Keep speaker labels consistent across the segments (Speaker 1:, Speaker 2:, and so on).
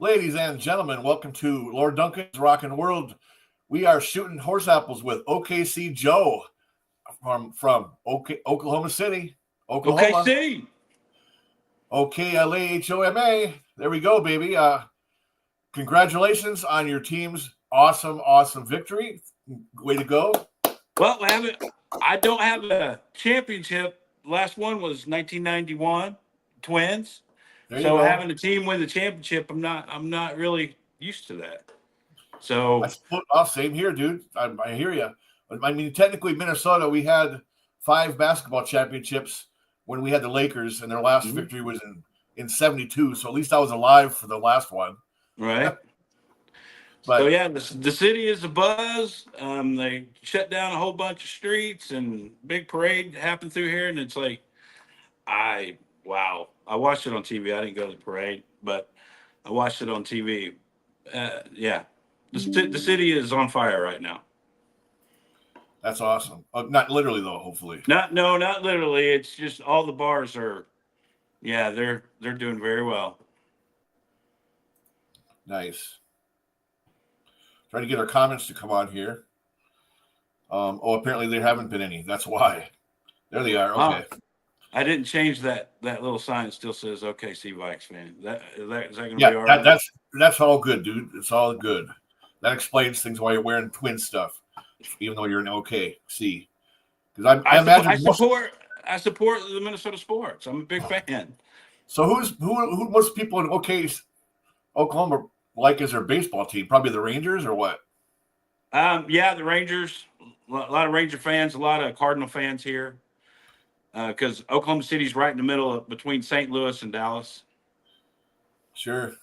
Speaker 1: Ladies and gentlemen, welcome to Lord Duncan's Rockin' World. We are shooting horse apples with OKC Joe from Oklahoma City, Oklahoma.
Speaker 2: OKC.
Speaker 1: OKLAHOMA. There we go, baby. Congratulations on your team's awesome victory. Way to go.
Speaker 2: Well, I don't have a championship. Last one was 1991 Twins. So having a team win the championship, I'm not really used to that. So
Speaker 1: I split off. Same here, dude. I hear you. I mean, technically, Minnesota, we had 5 basketball championships when we had the Lakers, and their last victory was in 72. So at least I was alive for the last one.
Speaker 2: Right.
Speaker 1: But
Speaker 2: so yeah, the city is a buzz. They shut down a whole bunch of streets, and big parade happened through here, and it's like, wow. I watched it on TV. I didn't go to the parade, but I watched it on TV. Yeah, the city is on fire right now.
Speaker 1: That's awesome. Not literally though, hopefully.
Speaker 2: Not literally. It's just all the bars are. Yeah, they're doing very well.
Speaker 1: Nice. Trying to get our comments to come on here. Apparently there haven't been any. That's why. There they are. Okay.
Speaker 2: I didn't change that little sign. It still says OKC Vikes fan. Is that going to be all right?
Speaker 1: That's all good, dude. It's all good. That explains things why you're wearing Twin stuff, even though you're an OKC. Because
Speaker 2: I support the Minnesota sports. I'm a big fan.
Speaker 1: So who most people in Oklahoma like as their baseball team? Probably the Rangers or what?
Speaker 2: Yeah, the Rangers. A lot of Ranger fans. A lot of Cardinal fans here. Because Oklahoma City's right in the middle between St. Louis and Dallas.
Speaker 1: Sure.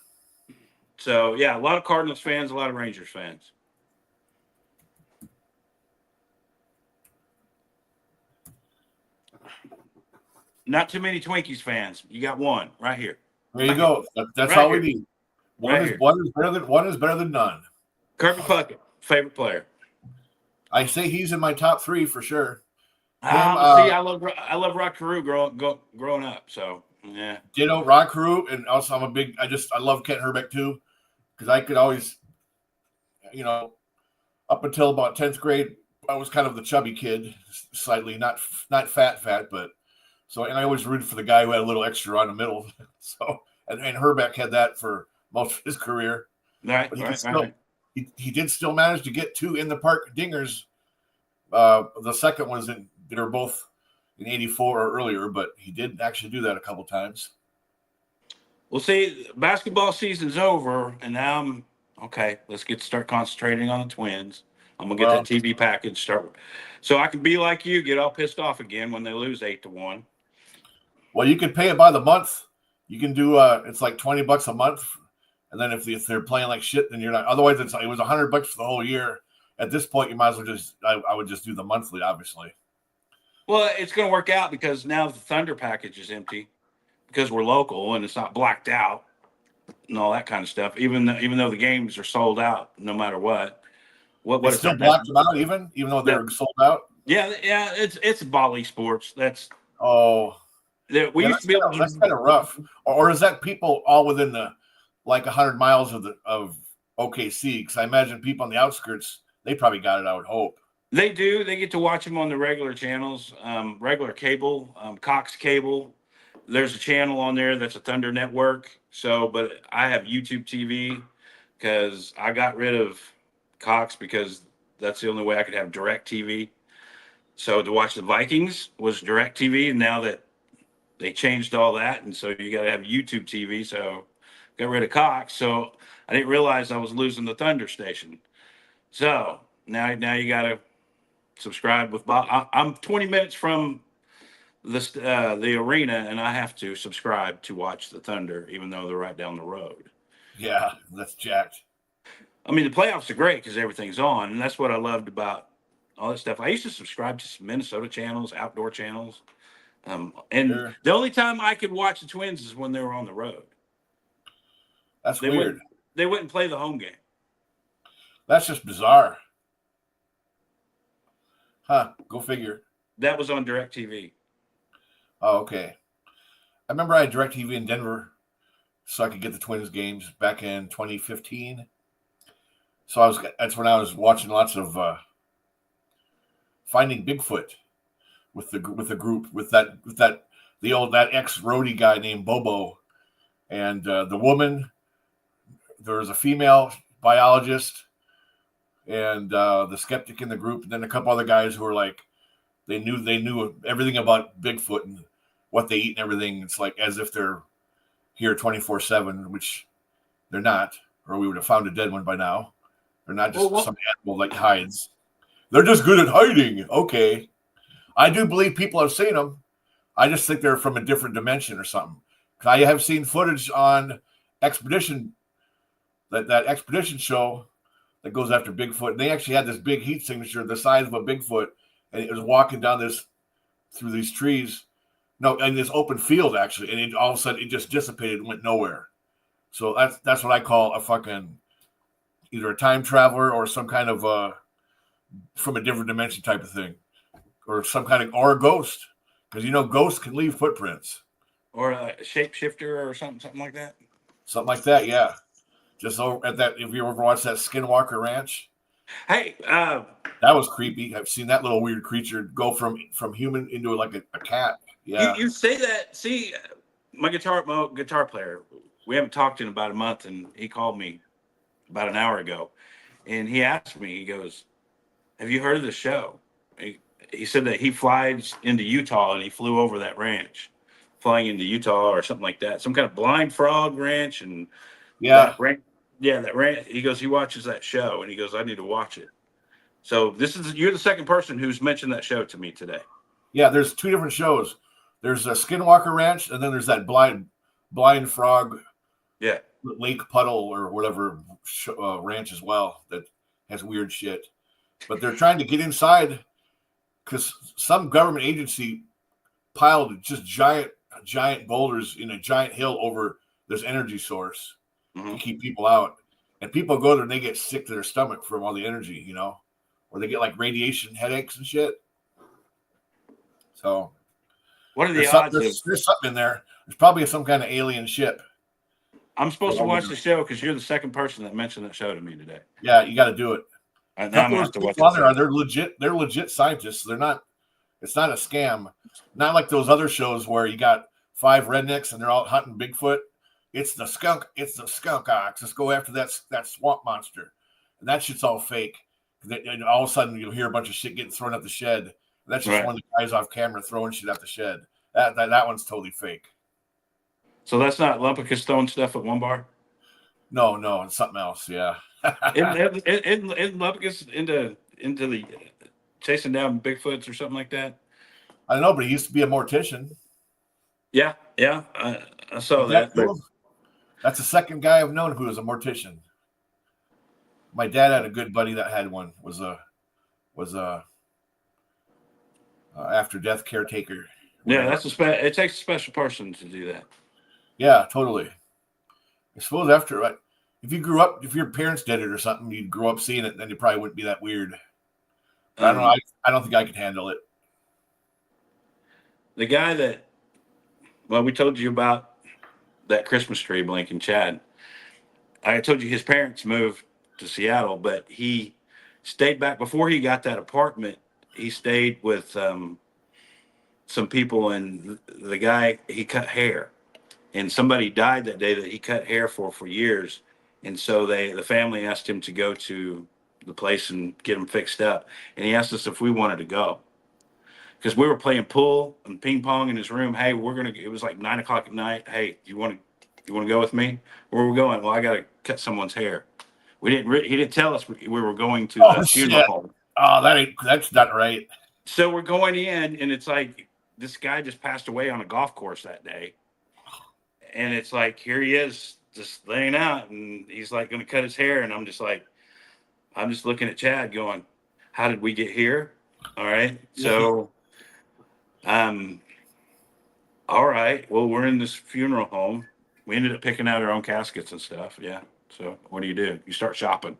Speaker 2: So, yeah, a lot of Cardinals fans, a lot of Rangers fans. Not too many Twinkies fans. You got one right here.
Speaker 1: There you go. That's all we need. One is better than none.
Speaker 2: Kirby Puckett, favorite player.
Speaker 1: I say he's in my top 3 for sure.
Speaker 2: I love Rock Carew growing up. So yeah.
Speaker 1: Ditto Rock Carew, and also I love Kent Herbeck too, because I could always, up until about 10th grade, I was kind of the chubby kid, slightly not fat, but so, and I always rooted for the guy who had a little extra on the middle. So and Herbeck had that for most of his career.
Speaker 2: Right.
Speaker 1: But he did still manage to get 2 in the park dingers. The second was they were both in 84 or earlier, but he did actually do that a couple times.
Speaker 2: Well, see, basketball season's over, and now let's start concentrating on the Twins. I'm gonna get that TV package so I can be like you, get all pissed off again when they lose 8-1.
Speaker 1: Well, you can pay it by the month. You can do it's like $20 a month, and then if they're playing like shit, then you're not. Otherwise, it was $100 for the whole year. At this point, you might as well I would just do the monthly, obviously.
Speaker 2: Well, it's going to work out because now the Thunder package is empty because we're local and it's not blacked out and all that kind of stuff. Even though the games are sold out, no matter what. What
Speaker 1: is still blacked them out even though they're sold out?
Speaker 2: Yeah. It's Bali sports. That's
Speaker 1: we used to be able to. That's kind of rough. Or is that people all within the 100 miles of OKC? Because I imagine people on the outskirts, they probably got it. I would hope.
Speaker 2: They do. They get to watch them on the regular channels, regular cable, Cox cable. There's a channel on there that's a Thunder network. So, but I have YouTube TV because I got rid of Cox because that's the only way I could have direct TV. So to watch the Vikings was direct TV, and now that they changed all that, and so you got to have YouTube TV. So got rid of Cox. So I didn't realize I was losing the Thunder station. So now you got to subscribe with Bob. I'm 20 minutes from the arena, and I have to subscribe to watch the Thunder, even though they're right down the road.
Speaker 1: Yeah, that's jacked.
Speaker 2: I mean, the playoffs are great because everything's on, and that's what I loved about all that stuff. I used to subscribe to some Minnesota channels, outdoor channels, and sure. The only time I could watch the Twins is when they were on the road.
Speaker 1: That's weird.
Speaker 2: They wouldn't play the home game.
Speaker 1: That's just bizarre. Huh, go figure.
Speaker 2: That was on DirecTV.
Speaker 1: Oh, okay. I remember I had DirecTV in Denver so I could get the Twins games back in 2015. So that's when I was watching lots of Finding Bigfoot with the group with that that ex roadie guy named Bobo, and the woman. There was a female biologist and the skeptic in the group, and then a couple other guys who were like they knew everything about Bigfoot and what they eat and everything. It's like as if they're here 24/7, which they're not, or we would have found a dead one by now. They're not just some animal like hides. They're just good at hiding. Okay. I do believe people have seen them. I just think they're from a different dimension or something. I have seen footage on Expedition, that Expedition show that goes after Bigfoot. And they actually had this big heat signature the size of a Bigfoot, and it was walking down through these trees. No, in this open field actually, and all of a sudden it just dissipated and went nowhere. So that's what I call a fucking either a time traveler or some kind of from a different dimension type of thing, or some kind of or a ghost, because ghosts can leave footprints,
Speaker 2: or a shapeshifter or something like that.
Speaker 1: Something like that, yeah. Just over at that, if you ever watched that Skinwalker Ranch,
Speaker 2: hey,
Speaker 1: that was creepy. I've seen that little weird creature go from human into like a cat. Yeah,
Speaker 2: you say that. See, my guitar player. We haven't talked in about a month, and he called me about an hour ago, and he asked me. He goes, "Have you heard of the show?" He said that he flies into Utah, and he flew over that ranch, flying into Utah or something like that, some kind of blind frog ranch, and
Speaker 1: yeah,
Speaker 2: that ranch. He goes, he watches that show, and he goes, I need to watch it. So you're the second person who's mentioned that show to me today.
Speaker 1: Yeah, there's two different shows. There's a Skinwalker Ranch, and then there's that blind frog, Lake Puddle or whatever ranch as well that has weird shit. But they're trying to get inside because some government agency piled just giant boulders in a giant hill over this energy source to keep people out. And people go there and they get sick to their stomach from all the energy, or they get like radiation headaches and shit. So
Speaker 2: what are the odds?
Speaker 1: There's something in there. There's probably some kind of alien ship.
Speaker 2: I'm supposed to watch the show because you're the second person that mentioned that show to me today.
Speaker 1: Yeah, you got to do it.
Speaker 2: Now I'm gonna have to watch
Speaker 1: it. They're legit. They're legit scientists. They're not. It's not a scam. Not like those other shows where you got 5 rednecks and they're all hunting Bigfoot. It's the skunk. It's the skunk ox. Let's go after that swamp monster. And that shit's all fake. And all of a sudden you'll hear a bunch of shit getting thrown at the shed. That's just one of the guys off camera throwing shit at the shed. That one's totally fake.
Speaker 2: So that's not Lumpicus throwing stuff at one bar?
Speaker 1: No, it's something else. Yeah.
Speaker 2: Isn't Lumpicus into the chasing down Bigfoots or something like that?
Speaker 1: I don't know, but he used to be a mortician.
Speaker 2: Yeah, I saw that.
Speaker 1: That's the second guy I've known who was a mortician. My dad had a good buddy that had one. Was a after death caretaker.
Speaker 2: Yeah, it takes a special person to do that.
Speaker 1: Yeah, totally. I suppose if your parents did it or something, you'd grow up seeing it, then it probably wouldn't be that weird. But I don't know. I don't think I could handle it.
Speaker 2: The guy we told you about that Christmas tree, Blink and Chad. I told you his parents moved to Seattle, but he stayed back before he got that apartment. He stayed with some people, and the guy, he cut hair, and somebody died that day that he cut hair for years. And so the family asked him to go to the place and get him fixed up. And he asked us if we wanted to go because we were playing pool and ping pong in his room. Hey, it was like 9:00 at night. Hey, you want to go with me? Where are we going? Well, I got to cut someone's hair. He didn't tell us we were going to the funeral home.
Speaker 1: Oh, that's not right.
Speaker 2: So we're going in, and it's like this guy just passed away on a golf course that day. And it's like, here he is just laying out, and he's like going to cut his hair. And I'm just looking at Chad going, how did we get here? All right. So, all right. Well, we're in this funeral home. We ended up picking out our own caskets and stuff. Yeah. So what do? You start shopping.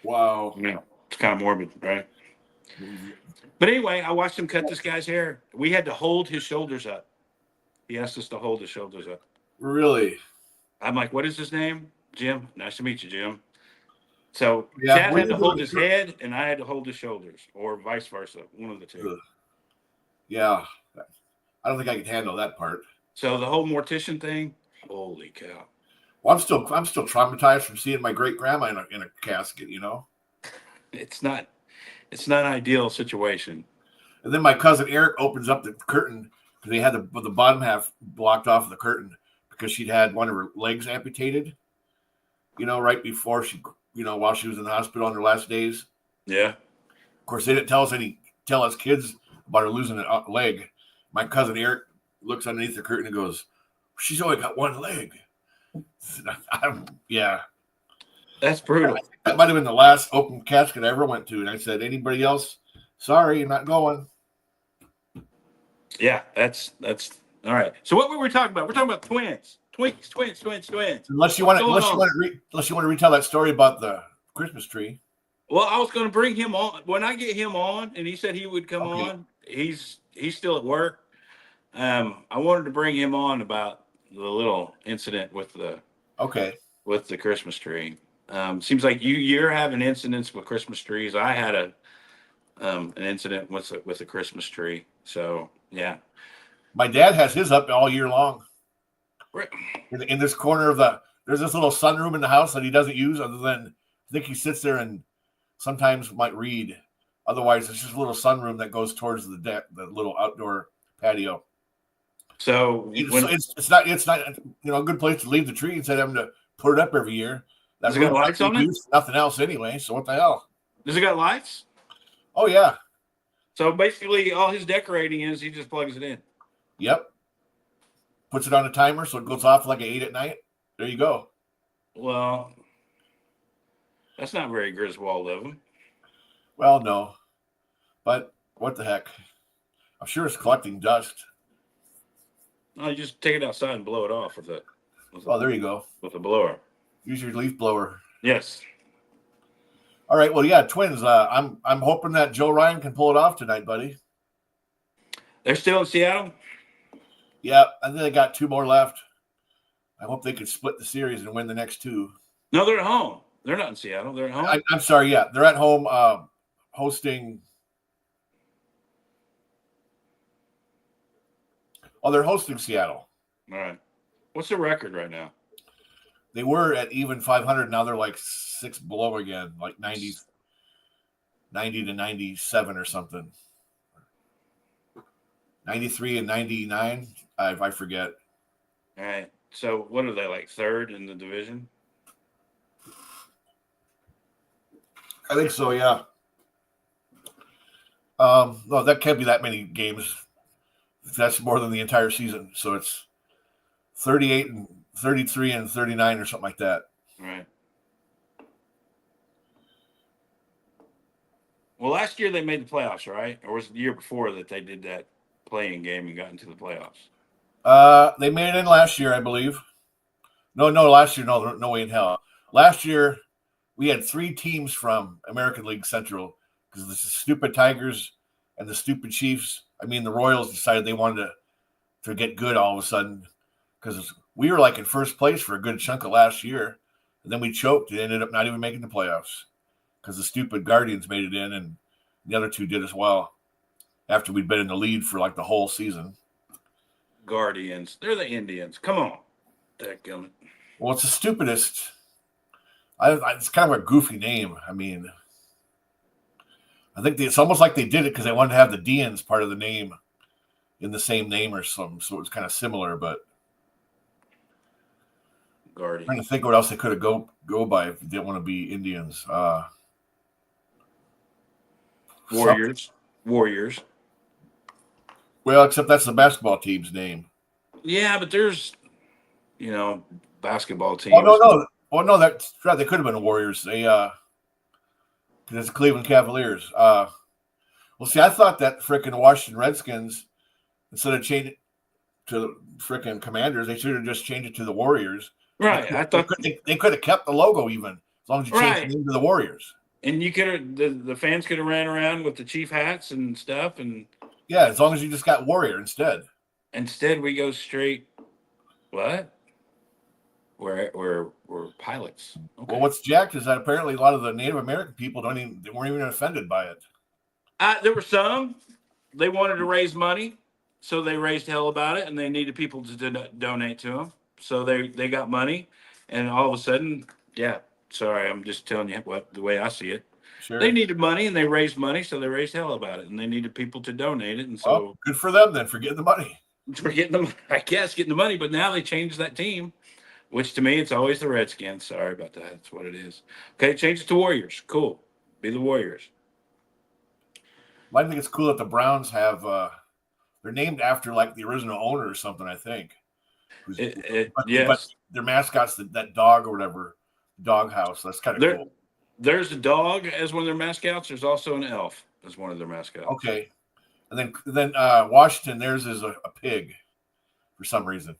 Speaker 1: Wow.
Speaker 2: It's kind of morbid, right? But anyway, I watched him cut this guy's hair. We had to hold his shoulders up. He asked us to hold his shoulders up.
Speaker 1: Really?
Speaker 2: I'm like, what is his name? Jim. Nice to meet you, Jim. So
Speaker 1: Yeah,
Speaker 2: Chad
Speaker 1: we
Speaker 2: had to
Speaker 1: didn't
Speaker 2: hold
Speaker 1: do
Speaker 2: his
Speaker 1: it.
Speaker 2: head, and I had to hold his shoulders, or vice versa, one of the two.
Speaker 1: Yeah, I don't think I could handle that part.
Speaker 2: So the whole mortician thing, holy cow!
Speaker 1: Well, I'm still traumatized from seeing my great grandma in a casket, you know.
Speaker 2: It's not an ideal situation.
Speaker 1: And then my cousin Eric opens up the curtain because they had the bottom half blocked off of the curtain because she'd had one of her legs amputated. You know, right before she, while she was in the hospital on her last days.
Speaker 2: Yeah.
Speaker 1: Of course, they didn't tell us kids about her losing a leg. My cousin Eric looks underneath the curtain and goes, "She's only got one leg." Yeah.
Speaker 2: That's brutal.
Speaker 1: That might have been the last open casket I ever went to. And I said, "Anybody else? Sorry, I'm not going."
Speaker 2: Yeah, that's all right. So what were we talking about? We're talking about twins. Twins.
Speaker 1: Unless you want to retell that story about the Christmas tree.
Speaker 2: Well, I was going to bring him on when I get him on, and he said he would come
Speaker 1: Okay.
Speaker 2: on. He's still at work. I wanted to bring him on about the little incident with the Christmas tree. Seems like you're having incidents with Christmas trees. I had an incident with the Christmas tree. So yeah,
Speaker 1: My dad has his up all year long. In this corner of there's this little sunroom in the house that he doesn't use other than I think he sits there and sometimes might read. Otherwise, it's just a little sunroom that goes towards the deck, the little outdoor patio.
Speaker 2: So
Speaker 1: it's not a good place to leave the tree instead of having to put it up every year.
Speaker 2: Does it got lights on it?
Speaker 1: Nothing else anyway. So what the hell?
Speaker 2: Does it got lights?
Speaker 1: Oh yeah.
Speaker 2: So basically, all his decorating is he just plugs it in.
Speaker 1: Yep. Puts it on a timer so it goes off like at 8 at night. There you go.
Speaker 2: Well, that's not very Griswold of him.
Speaker 1: Well, no. But what the heck? I'm sure it's collecting dust.
Speaker 2: No, you just take it outside and blow it off with it.
Speaker 1: There you go.
Speaker 2: With a blower.
Speaker 1: Use your leaf blower.
Speaker 2: Yes.
Speaker 1: All right. Well, yeah, Twins. I'm hoping that Joe Ryan can pull it off tonight, buddy.
Speaker 2: They're still in Seattle?
Speaker 1: Yeah, I think they got 2 more left. I hope they could split the series and win the next 2.
Speaker 2: No, they're at home. They're not in Seattle. They're at home.
Speaker 1: I'm sorry. Yeah, they're at home hosting. Oh, they're hosting Seattle.
Speaker 2: All right. What's the record right now?
Speaker 1: They were at even 500. Now they're like 6 below again, like 90 to 97 or something. 93 and 99. I forget.
Speaker 2: All right. So what are they, like third in the division?
Speaker 1: I think so, yeah. No, that can't be that many games. That's more than the entire season. So it's 38 and 33 and 39 or something like that.
Speaker 2: All right. Well, last year they made the playoffs, right? Or was it the year before that they did that playing game and got into the playoffs?
Speaker 1: They made it in last year, I believe. No, last year, no way in hell. Last year, we had 3 teams from American League Central because the stupid Tigers and the stupid Chiefs. I mean, the Royals decided they wanted to get good all of a sudden because we were like in first place for a good chunk of last year. And then we choked and ended up not even making the playoffs because the stupid Guardians made it in and the other 2 did as well after we'd been in the lead for like the whole season.
Speaker 2: Guardians. They're the Indians. Come on. Dadgummit.
Speaker 1: Well, it's the stupidest. It's kind of a goofy name. I mean, I think it's almost like they did it because they wanted to have the Dians part of the name in the same name or something. So it was kind of similar, but
Speaker 2: Guardians.
Speaker 1: I'm trying to think what else they could have go by if they didn't want to be Indians.
Speaker 2: Warriors.
Speaker 1: Well, except that's the basketball team's name.
Speaker 2: Yeah, but there's, basketball teams.
Speaker 1: Oh no. Well, no, that's right. They could have been the Warriors. They because it's the Cleveland Cavaliers. Well, see, I thought that frickin' Washington Redskins, instead of changing it to the frickin' Commanders, they should have just changed it to the Warriors.
Speaker 2: Right. I thought
Speaker 1: they could have kept the logo even as long as you changed the name to the Warriors.
Speaker 2: And you could have the fans could have ran around with the Chief hats and stuff, and
Speaker 1: yeah, as long as you just got Warrior instead.
Speaker 2: Instead, we go straight. What? were pilots. Okay.
Speaker 1: Well, what's jacked is that apparently a lot of the Native American people they weren't even offended by it.
Speaker 2: There were some. They wanted to raise money, so they raised hell about it, and they needed people to donate to them. So they got money, and all of a sudden, yeah. Sorry, I'm just telling you the way I see it.
Speaker 1: Sure.
Speaker 2: They needed money, and they raised money, so they raised hell about it, and they needed people to donate it, and so
Speaker 1: good for them then for getting the money.
Speaker 2: For getting them, I guess, getting the money. But now they changed that team, which to me it's always the Redskins. Sorry about that. That's what it is. Okay, change it to Warriors. Cool. Be the Warriors.
Speaker 1: I think it's cool that the Browns have they're named after like the original owner or something, I think.
Speaker 2: Yes.
Speaker 1: But their mascot's that dog or whatever, dog house. That's kind of cool.
Speaker 2: There's a dog as one of their mascots. There's also an elf as one of their mascots.
Speaker 1: Okay. And then Washington, theirs is a pig for some reason.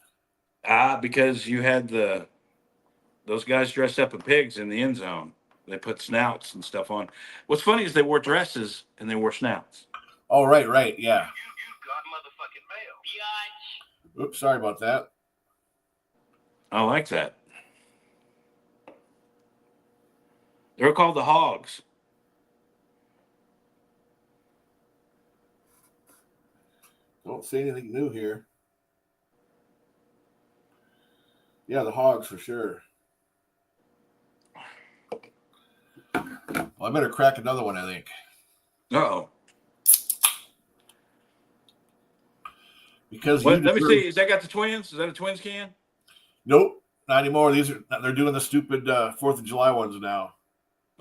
Speaker 2: Because you had those guys dressed up as pigs in the end zone. They put snouts and stuff on. What's funny is they wore dresses and they wore snouts.
Speaker 1: Oh, right, yeah.
Speaker 3: You got motherfucking mail.
Speaker 1: Oops, sorry about that.
Speaker 2: I like that. They're called the Hogs.
Speaker 1: Don't see anything new here. Yeah, the Hogs for sure. Well, I better crack another one, I think.
Speaker 2: Uh-oh.
Speaker 1: Because
Speaker 2: let me see. Is that got the Twins? Is that a Twins can?
Speaker 1: Nope, not anymore. They're doing the stupid 4th of July ones now.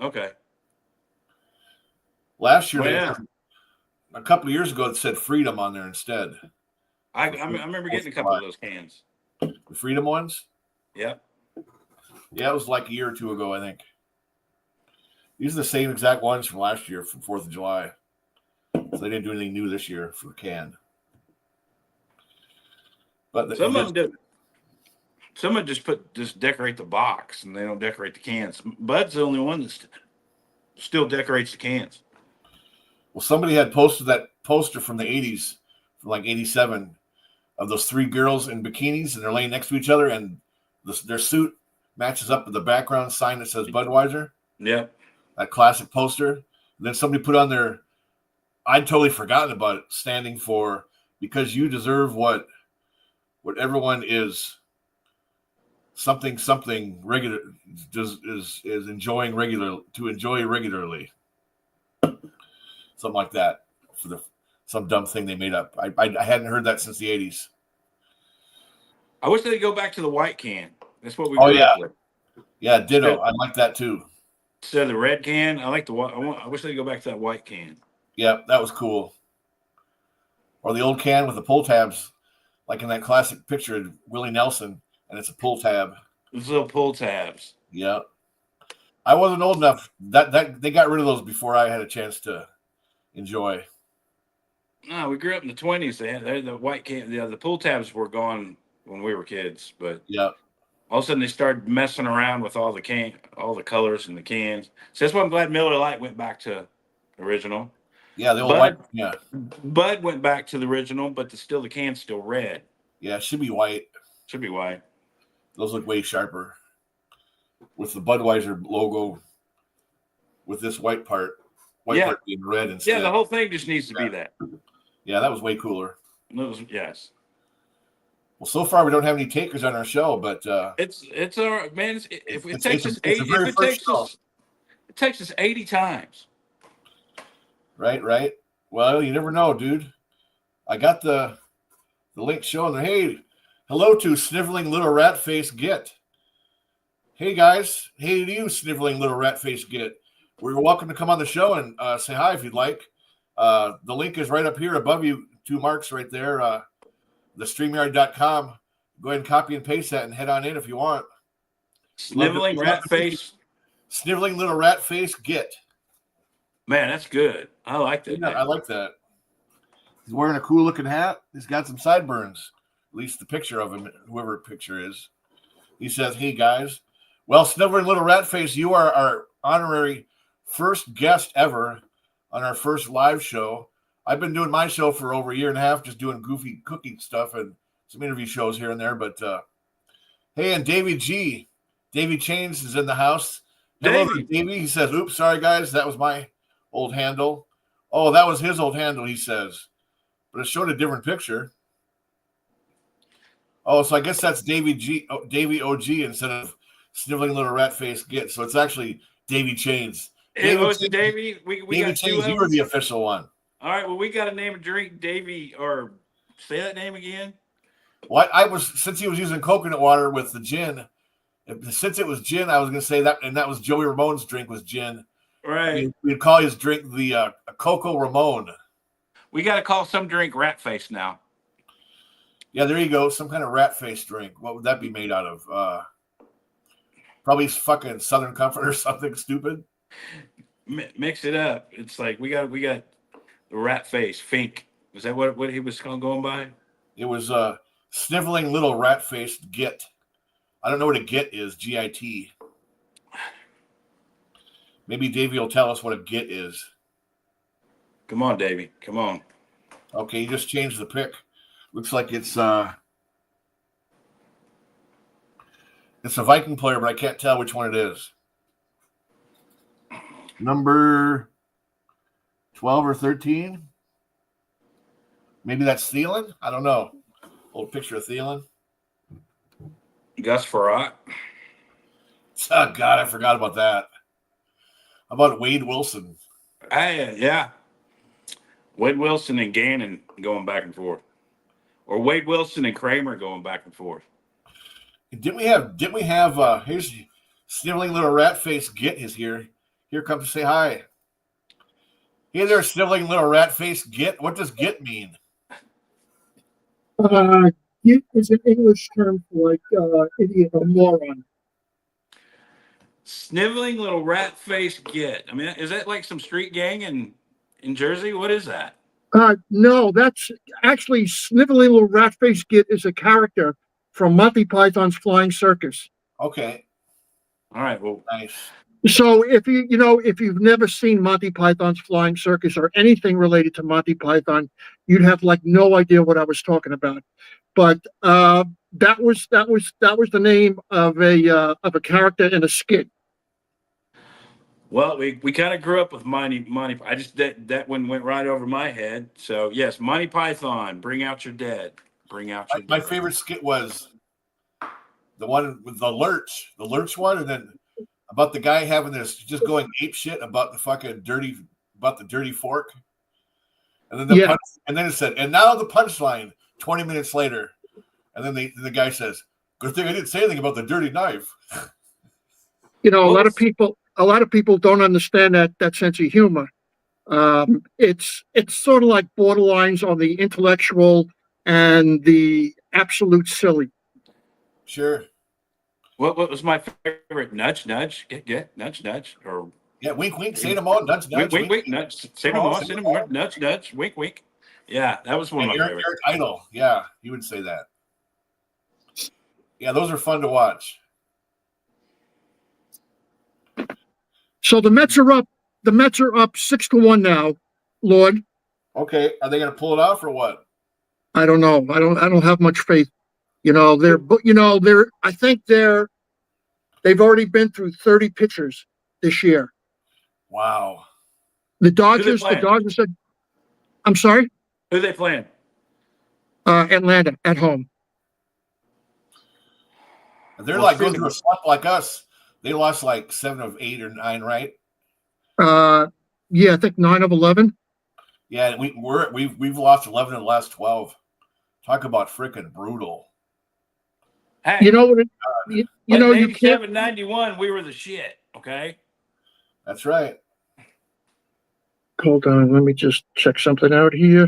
Speaker 2: Okay.
Speaker 1: Last year, a couple of years ago, it said Freedom on there instead.
Speaker 2: I remember getting a couple of those cans.
Speaker 1: The Freedom ones?
Speaker 2: Yep.
Speaker 1: Yeah, it was like a year or two ago, I think. These are the same exact ones from last year, from 4th of July. So they didn't do anything new this year for a can. But
Speaker 2: some of them just decorate the box, and they don't decorate the cans. Bud's the only one that still decorates the cans.
Speaker 1: Well, somebody had posted that poster from the 80s, from like 87, of those 3 girls in bikinis, and they're laying next to each other, and their suit matches up with the background sign that says Budweiser.
Speaker 2: Yep.
Speaker 1: That classic poster. And then somebody put on there, I'd totally forgotten about it, standing for because you deserve what everyone is something regular is enjoying to enjoy regularly. Something like that for some dumb thing they made up. I hadn't heard that since the 80s.
Speaker 2: I wish they'd go back to the white can. That's what we.
Speaker 1: Oh yeah, yeah, ditto. I like that too.
Speaker 2: Instead of the red can, I like the white. I wish they'd go back to that white can.
Speaker 1: Yeah, that was cool. Or the old can with the pull tabs, like in that classic picture of Willie Nelson, and it's a pull tab.
Speaker 2: Those little pull tabs.
Speaker 1: Yeah. I wasn't old enough. That they got rid of those before I had a chance to enjoy.
Speaker 2: No, we grew up in the 20s. They the white can. The pull tabs were gone when we were kids, but
Speaker 1: yeah.
Speaker 2: All of a sudden they started messing around with all the colors in the cans. So that's why I'm glad Miller Lite went back to original.
Speaker 1: Yeah, the old white. Yeah.
Speaker 2: Bud went back to the original, but the can's still red.
Speaker 1: Yeah, it should be white.
Speaker 2: Should be white.
Speaker 1: Those look way sharper. With the Budweiser logo, with this white part being red instead.
Speaker 2: Yeah, the whole thing just needs to be that.
Speaker 1: Yeah, that was way cooler.
Speaker 2: Yes.
Speaker 1: Well, so far we don't have any takers on our show, but
Speaker 2: it's all right, man. It takes us 80 times.
Speaker 1: Right. Well, you never know, dude. I got the link showing there. Hey, hello to Sniveling Little Rat Face Git. Hey guys, hey to you, Sniveling Little Rat Face Git. We're welcome to come on the show and say hi if you'd like. The link is right up here above you, 2 marks right there. The StreamYard.com. Go ahead and copy and paste that and head on in if you want.
Speaker 2: Sniveling Rat Face.
Speaker 1: Sniveling Little Rat Face Git.
Speaker 2: Man, that's good. I like that.
Speaker 1: Yeah, I like that. He's wearing a cool looking hat. He's got some sideburns. At least the picture of him, whoever the picture is. He says, hey guys. Well, Sniveling Little Rat Face, you are our honorary first guest ever on our first live show. I've been doing my show for over a year and a half, just doing goofy cooking stuff and some interview shows here and there. But hey, Hey, and Davey Chains is in the house. Hello, Davey. He says, "Oops, sorry guys, that was my old handle." Oh, that was his old handle. He says, but it showed a different picture. Oh, so I guess that's Davey OG instead of Sniveling Little Rat Face Git. So it's actually Davey Chains.
Speaker 2: Davey. We
Speaker 1: Davey
Speaker 2: got
Speaker 1: Chains. You were the official one.
Speaker 2: All right. Well, we got to name a drink, Davey, or say that name again.
Speaker 1: Well, since he was using coconut water with the gin. Since it was gin, I was going to say that, and that was Joey Ramone's drink was gin.
Speaker 2: Right.
Speaker 1: We'd call his drink the Coco Ramone.
Speaker 2: We got to call some drink Rat Face now.
Speaker 1: Yeah, there you go. Some kind of rat face drink. What would that be made out of? Probably fucking Southern Comfort or something stupid.
Speaker 2: Mix it up. It's like we got the Rat Face Fink. Was that what he was going by? It
Speaker 1: was Sniveling Little Rat Faced Git. I don't know what a git is, G-I-T. Maybe Davey will tell us what a git is.
Speaker 2: Come on, Davey. Come on.
Speaker 1: Okay, you just changed the pick. Looks like it's a Viking player, but I can't tell which one it is. Number 12 or 13? Maybe that's Thielen? I don't know. Old picture of Thielen.
Speaker 2: Gus Farrat.
Speaker 1: Oh, God, I forgot about that. How about Wade Wilson?
Speaker 2: Yeah. Wade Wilson and Gannon going back and forth. Or Wade Wilson and Kramer going back and forth.
Speaker 1: Didn't we have here's Sniveling Little Rat Face Git is here. Here comes to say hi. Hey there, Sniveling Little Rat Face Git. What does Git mean?
Speaker 4: Git is an English term for like idiot or moron.
Speaker 2: Sniveling Little Rat Face Git. I mean, is that like some street gang in Jersey? What is that?
Speaker 4: No, that's actually Sniveling Little Rat Face Git is a character from Monty Python's Flying Circus.
Speaker 1: Okay.
Speaker 2: All right. Well,
Speaker 1: nice.
Speaker 4: So if you've never seen Monty Python's Flying Circus or anything related to Monty Python, you'd have like no idea what I was talking about. But that was the name of a character in a skit.
Speaker 2: Well, we kind of grew up with Monty. I just that one went right over my head. So yes, Monty Python, Bring Out Your Dead. Bring out your.
Speaker 1: My favorite skit was the one with the lurch one, and then about the guy having this just going ape shit about the fucking dirty fork, and then and then it said, and now the punchline 20 minutes later, and then the guy says, "Good thing I didn't say anything about the dirty knife."
Speaker 4: A lot of people don't understand that sense of humor. It's sort of like borderlines on the intellectual and the absolute silly.
Speaker 1: Sure.
Speaker 2: What was my favorite? Nudge, nudge, get, nudge, nudge, or
Speaker 1: yeah, wink, wink, say them all, nudge, nudge,
Speaker 2: wink, nudge, say them all, nudge, nudge, wink, wink. Yeah, that was one of my favorites.
Speaker 1: Eric Idle, yeah, he would say that. Yeah, those are fun to watch.
Speaker 4: So the Mets are up 6-1 now, Lord.
Speaker 1: Okay, are they going to pull it off or what?
Speaker 4: I don't know. I don't have much faith. I think they've already been through 30 pitchers this year.
Speaker 1: Wow.
Speaker 4: The Dodgers said, I'm sorry?
Speaker 2: Who are they playing?
Speaker 4: Atlanta at home.
Speaker 1: They're like going through a slump like us. They lost like 7 of 8 or 9, right?
Speaker 4: Yeah, I think 9 of 11.
Speaker 1: Yeah, we've lost 11 of the last 12. Talk about freaking brutal.
Speaker 2: Hey,
Speaker 4: you know what? You can't.
Speaker 2: 91, we were the shit. Okay.
Speaker 1: That's right.
Speaker 4: Hold on, let me just check something out here.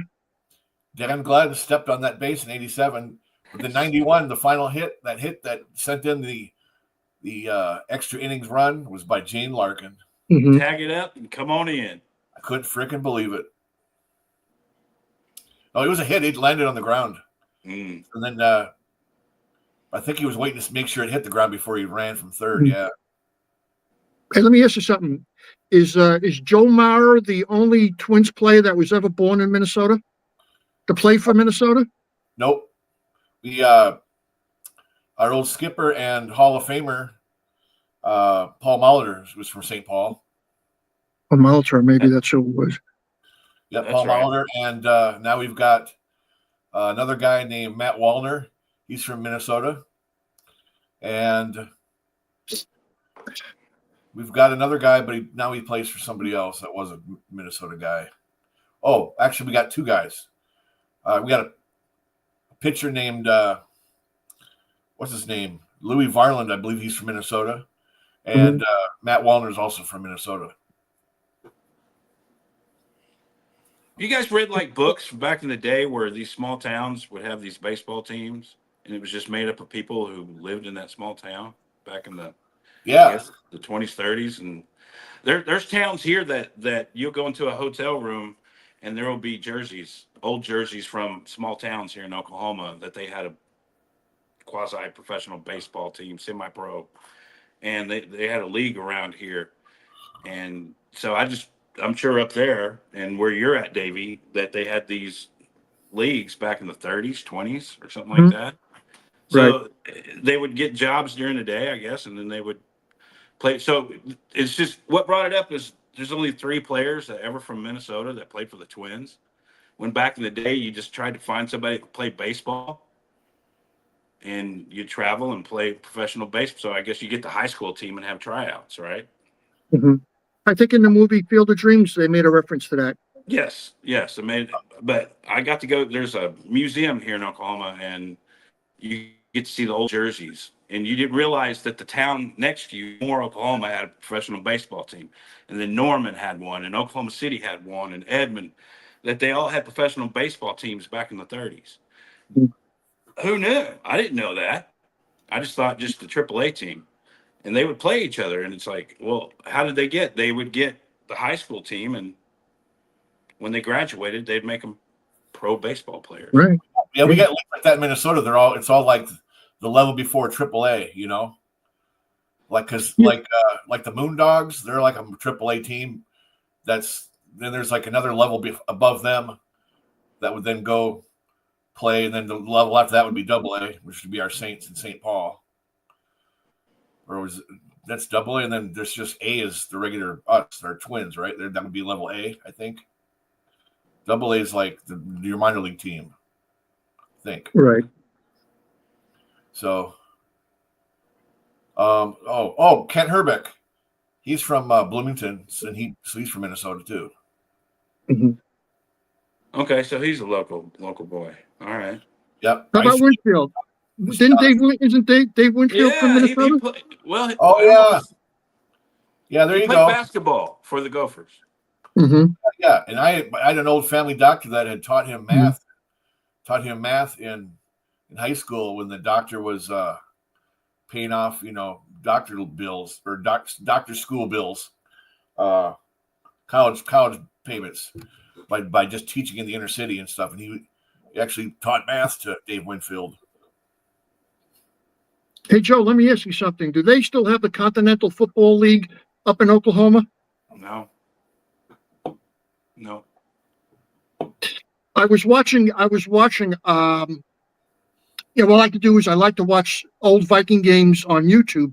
Speaker 1: Dan Gladden stepped on that base in '87. The 91, the final hit that sent in the extra innings run was by Jane Larkin.
Speaker 4: Mm-hmm.
Speaker 2: Tag it up and come on in.
Speaker 1: I couldn't freaking believe it. Oh, it was a hit. It landed on the ground. And then I think he was waiting to make sure it hit the ground before he ran from third. Yeah.
Speaker 4: Hey, let me ask you something. Is Joe Mauer the only Twins player that was ever born in Minnesota to play for Minnesota?
Speaker 1: Nope. our old skipper and Hall of Famer, Paul Molitor, was from St. Paul.
Speaker 4: Oh, Molitor, maybe that's who it was.
Speaker 1: Yeah,
Speaker 2: That's
Speaker 1: Paul
Speaker 2: right.
Speaker 1: Molitor. And now we've got another guy named Matt Wallner. He's from Minnesota. And we've got another guy, but now he plays for somebody else that was a Minnesota guy. Oh, actually, we got two guys. We got a pitcher named, what's his name? Louis Varland, I believe he's from Minnesota. And Matt Wallner is also from Minnesota.
Speaker 2: You guys read like books from back in the day where these small towns would have these baseball teams, and it was just made up of people who lived in that small town back in the I guess the 20s, 30s, and there's towns here that you'll go into a hotel room, and there will be jerseys, old jerseys from small towns here in Oklahoma that they had a quasi-professional baseball team, semi-pro, and they had a league around here, and so I'm sure up there and where you're at, Davey, that they had these leagues back in the 30s, 20s, or something like that. So they would get jobs during the day, I guess, and then they would play. So it's just what brought it up is there's only 3 players that ever from Minnesota that played for the Twins. When back in the day, you just tried to find somebody that played baseball, and you travel and play professional baseball. So I guess you get the high school team and have tryouts, right?
Speaker 4: Mm-hmm. I think in the movie Field of Dreams, they made a reference to that.
Speaker 2: Yes. But I got to go. There's a museum here in Oklahoma, and you get to see the old jerseys. And you didn't realize that the town next to you, Moore, Oklahoma, had a professional baseball team. And then Norman had one, and Oklahoma City had one, and Edmond, that they all had professional baseball teams back in the 30s. Who knew? I didn't know that. I just thought just the AAA team. And they would play each other. And it's like, well, how did they get? They would get the high school team, and when they graduated, they'd make them pro baseball players.
Speaker 4: Right.
Speaker 1: Yeah, we got leagues like that in Minnesota. It's all like the level before AAA, you know? Like, because like the Moondogs, they're like a AAA team. Then there's like another level above them that would then go play, and then the level after that would be AA, which would be our Saints in St. Paul. Or that's AA, and then there's just A is the regular us, our Twins, right? That would be level A, I think. AA is like your minor league team, I think.
Speaker 4: Right.
Speaker 1: So, Kent Herbeck, he's from Bloomington, and he's from Minnesota too.
Speaker 4: Mm-hmm.
Speaker 2: Okay, so he's a local boy. All right.
Speaker 1: Yep.
Speaker 4: How about Winfield? Isn't Dave Winfield from Minnesota?
Speaker 1: Yeah, there
Speaker 2: he
Speaker 1: you
Speaker 2: played
Speaker 1: go.
Speaker 2: Basketball for the Gophers.
Speaker 4: Mm-hmm.
Speaker 1: Yeah, and I had an old family doctor that had taught him math in high school when the doctor was paying off, doctor bills or doctor school bills, college payments by just teaching in the inner city and stuff. And he actually taught math to Dave Winfield.
Speaker 4: Hey, Joe, let me ask you something. Do they still have the Continental Football League up in Oklahoma?
Speaker 2: No.
Speaker 4: I was watching, what I like to do is I like to watch old Viking games on YouTube,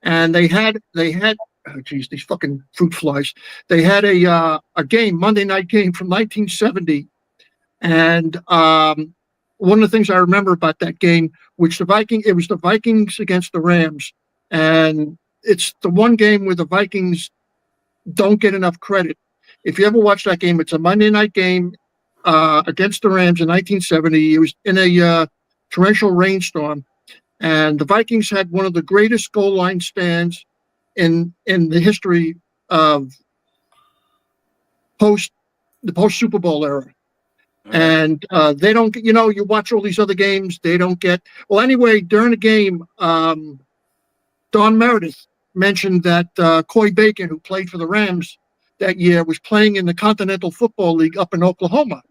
Speaker 4: and they had, oh geez, these fucking fruit flies. They had a game, Monday night game from 1970. And one of the things I remember about that game, it was the Vikings against the Rams. And it's the one game where the Vikings don't get enough credit. If you ever watch that game, it's a Monday night game against the Rams in 1970. It was in a torrential rainstorm, and the Vikings had one of the greatest goal line stands in the history of post Super Bowl era. And they don't, you watch all these other games, they don't get. Well, anyway, during the game, Don Meredith mentioned that Coy Bacon, who played for the Rams that year, was playing in the Continental Football League up in Oklahoma.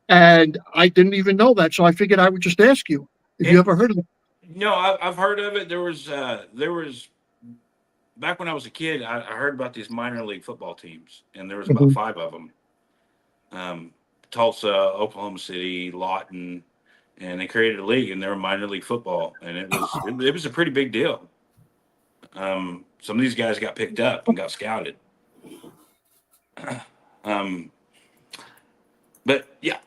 Speaker 4: And I didn't even know that, so I figured I would just ask you if you ever heard of it.
Speaker 2: No, I've heard of it. There was back when I was a kid, I heard about these minor league football teams, and there was about 5 of them. Tulsa, Oklahoma City, Lawton, and they created a league, and they were minor league football, and it was a pretty big deal. Some of these guys got picked up and got scouted. But yeah,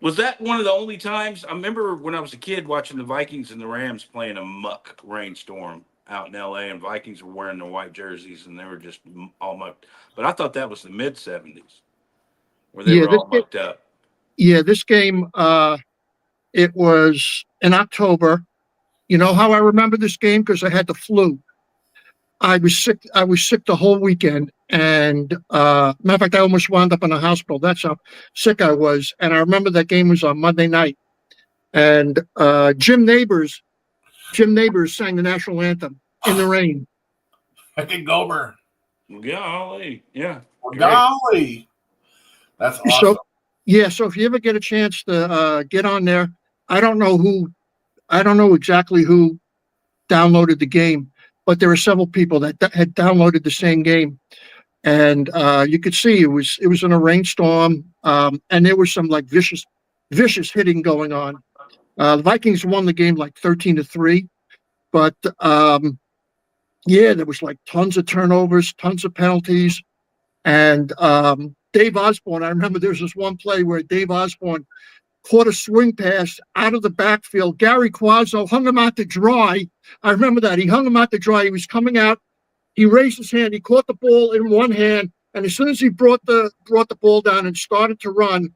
Speaker 2: was that one of the only times I remember when I was a kid watching the Vikings and the Rams playing a muck rainstorm out in LA, and Vikings were wearing the white jerseys and they were just all mucked. But I thought that was the mid 70s where they were all mucked up.
Speaker 4: Yeah, this game, it was in October. You know how I remember this game? Because I had the flu. I was sick the whole weekend. And matter of fact, I almost wound up in a hospital. That's how sick I was. And I remember that game was on Monday night. And Jim Neighbors sang the national anthem in the rain.
Speaker 1: Fucking Gomer.
Speaker 2: Golly. Yeah.
Speaker 1: Golly. That's awesome.
Speaker 4: So if you ever get a chance to get on there, I don't know exactly who downloaded the game, but there were several people that had downloaded the same game, and you could see it was in a rainstorm, and there was some like vicious hitting going on. The Vikings won the game like 13-3, but there was like tons of turnovers, tons of penalties, and Dave Osborne. I remember there was this one play where Dave Osborne caught a swing pass out of the backfield. Gary Quazzo hung him out to dry. I remember that. He hung him out to dry. He was coming out. He raised his hand. He caught the ball in one hand, and as soon as he brought the ball down and started to run,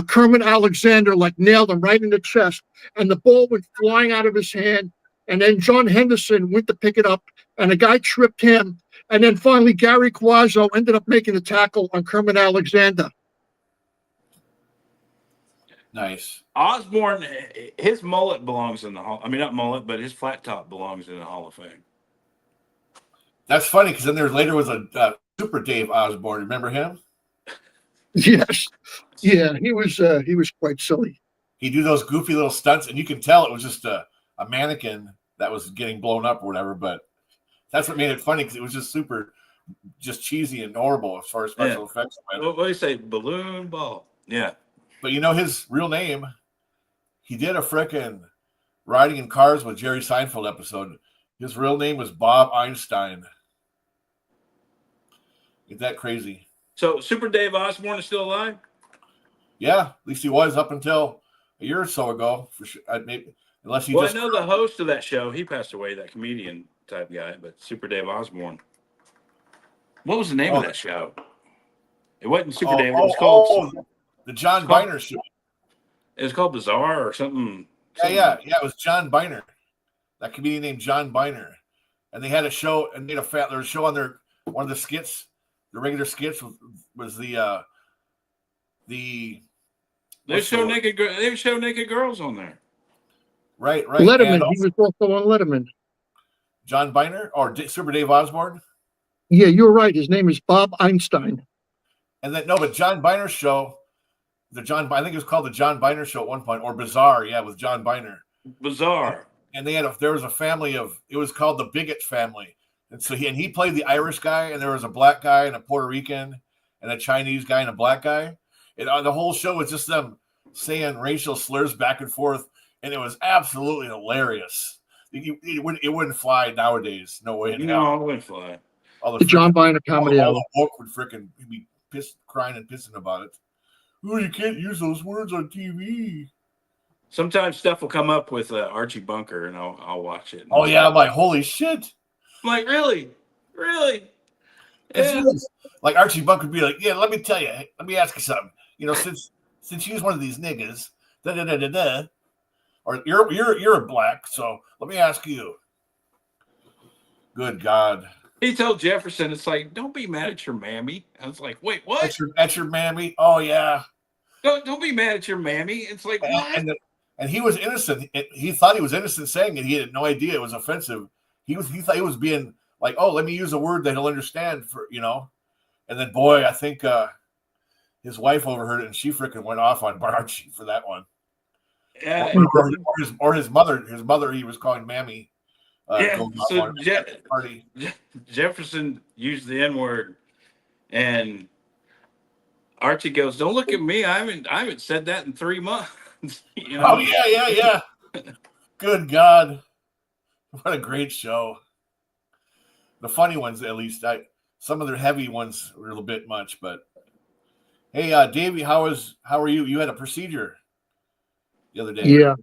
Speaker 4: Kermit Alexander like nailed him right in the chest, and the ball went flying out of his hand. And then John Henderson went to pick it up, and a guy tripped him. And then finally, Gary Quazzo ended up making a tackle on Kermit Alexander.
Speaker 1: Nice.
Speaker 2: Osborne, his mullet belongs in the Hall. I mean, not mullet, but his flat top belongs in the Hall of Fame.
Speaker 1: That's funny because then there later was a Super Dave Osborne. Remember him?
Speaker 4: Yes. Yeah, he was quite silly.
Speaker 1: He'd do those goofy little stunts, and you can tell it was just a mannequin that was getting blown up or whatever, but that's what made it funny because it was just super just cheesy and horrible as far as special effects went.
Speaker 2: What do you say? Balloon ball. Yeah.
Speaker 1: But you know his real name? He did a frickin' Riding in Cars with Jerry Seinfeld episode. His real name was Bob Einstein. Ain't that crazy?
Speaker 2: So Super Dave Osborne is still alive?
Speaker 1: Yeah, at least he was up until a year or so ago. For sure, maybe unless he
Speaker 2: I know the host of that show. He passed away. That comedian type guy, but Super Dave Osborne. What was the name of that show? It wasn't Super Dave. It was called
Speaker 1: the John Biner Show.
Speaker 2: It was called Bizarre or something.
Speaker 1: Yeah. It was John Biner. That comedian named John Biner, and they had a show and there was a show on their one of the skits. The regular skits was the
Speaker 2: they show naked girls on there.
Speaker 1: Right.
Speaker 4: Letterman. He was also on Letterman.
Speaker 1: John Biner or Super Dave Osborne?
Speaker 4: Yeah, you're right. His name is Bob Einstein.
Speaker 1: And then but John Biner's show, I think it was called the John Biner Show at one point, or Bizarre, with John Biner.
Speaker 2: Bizarre.
Speaker 1: And there was a family it was called the Bigot family. And so he played the Irish guy, and there was a black guy and a Puerto Rican and a Chinese guy and a black guy. And the whole show was just them saying racial slurs back and forth, and it was absolutely hilarious. It wouldn't fly nowadays. No way.
Speaker 2: No, it wouldn't fly.
Speaker 4: The John Biner comedy.
Speaker 1: All the woke would freaking be crying and pissing about it. Oh, you can't use those words on TV.
Speaker 2: Sometimes stuff will come up with Archie Bunker, and I'll watch it.
Speaker 1: Oh yeah, I'm like, holy shit!
Speaker 2: I'm like, really?
Speaker 1: Yeah. Like Archie Bunker would be like, yeah, let me tell you, let me ask you something. You know, since you're one of these niggas, or you're a black, so let me ask you. Good God.
Speaker 2: He told Jefferson, it's like, don't be mad at your mammy. I was like, wait, what?
Speaker 1: At your mammy? Oh yeah.
Speaker 2: Don't be mad at your mammy. It's like, what?
Speaker 1: And he was innocent. He thought he was innocent saying it. He had no idea it was offensive. He thought he was being like, oh, let me use a word that he'll understand And then, boy, I think his wife overheard it, and she freaking went off on Archie for that one.
Speaker 2: Yeah.
Speaker 1: Or his mother. His mother, he was calling Mammy.
Speaker 2: So Jefferson used the N-word, and Archie goes, "Don't look at me. I haven't said that in 3 months." You know?
Speaker 1: Oh yeah. Good God, what a great show. The funny ones, at least. Some of their heavy ones were a little bit much, but hey, Davey, how are you? You had a procedure the other day.
Speaker 4: Yeah.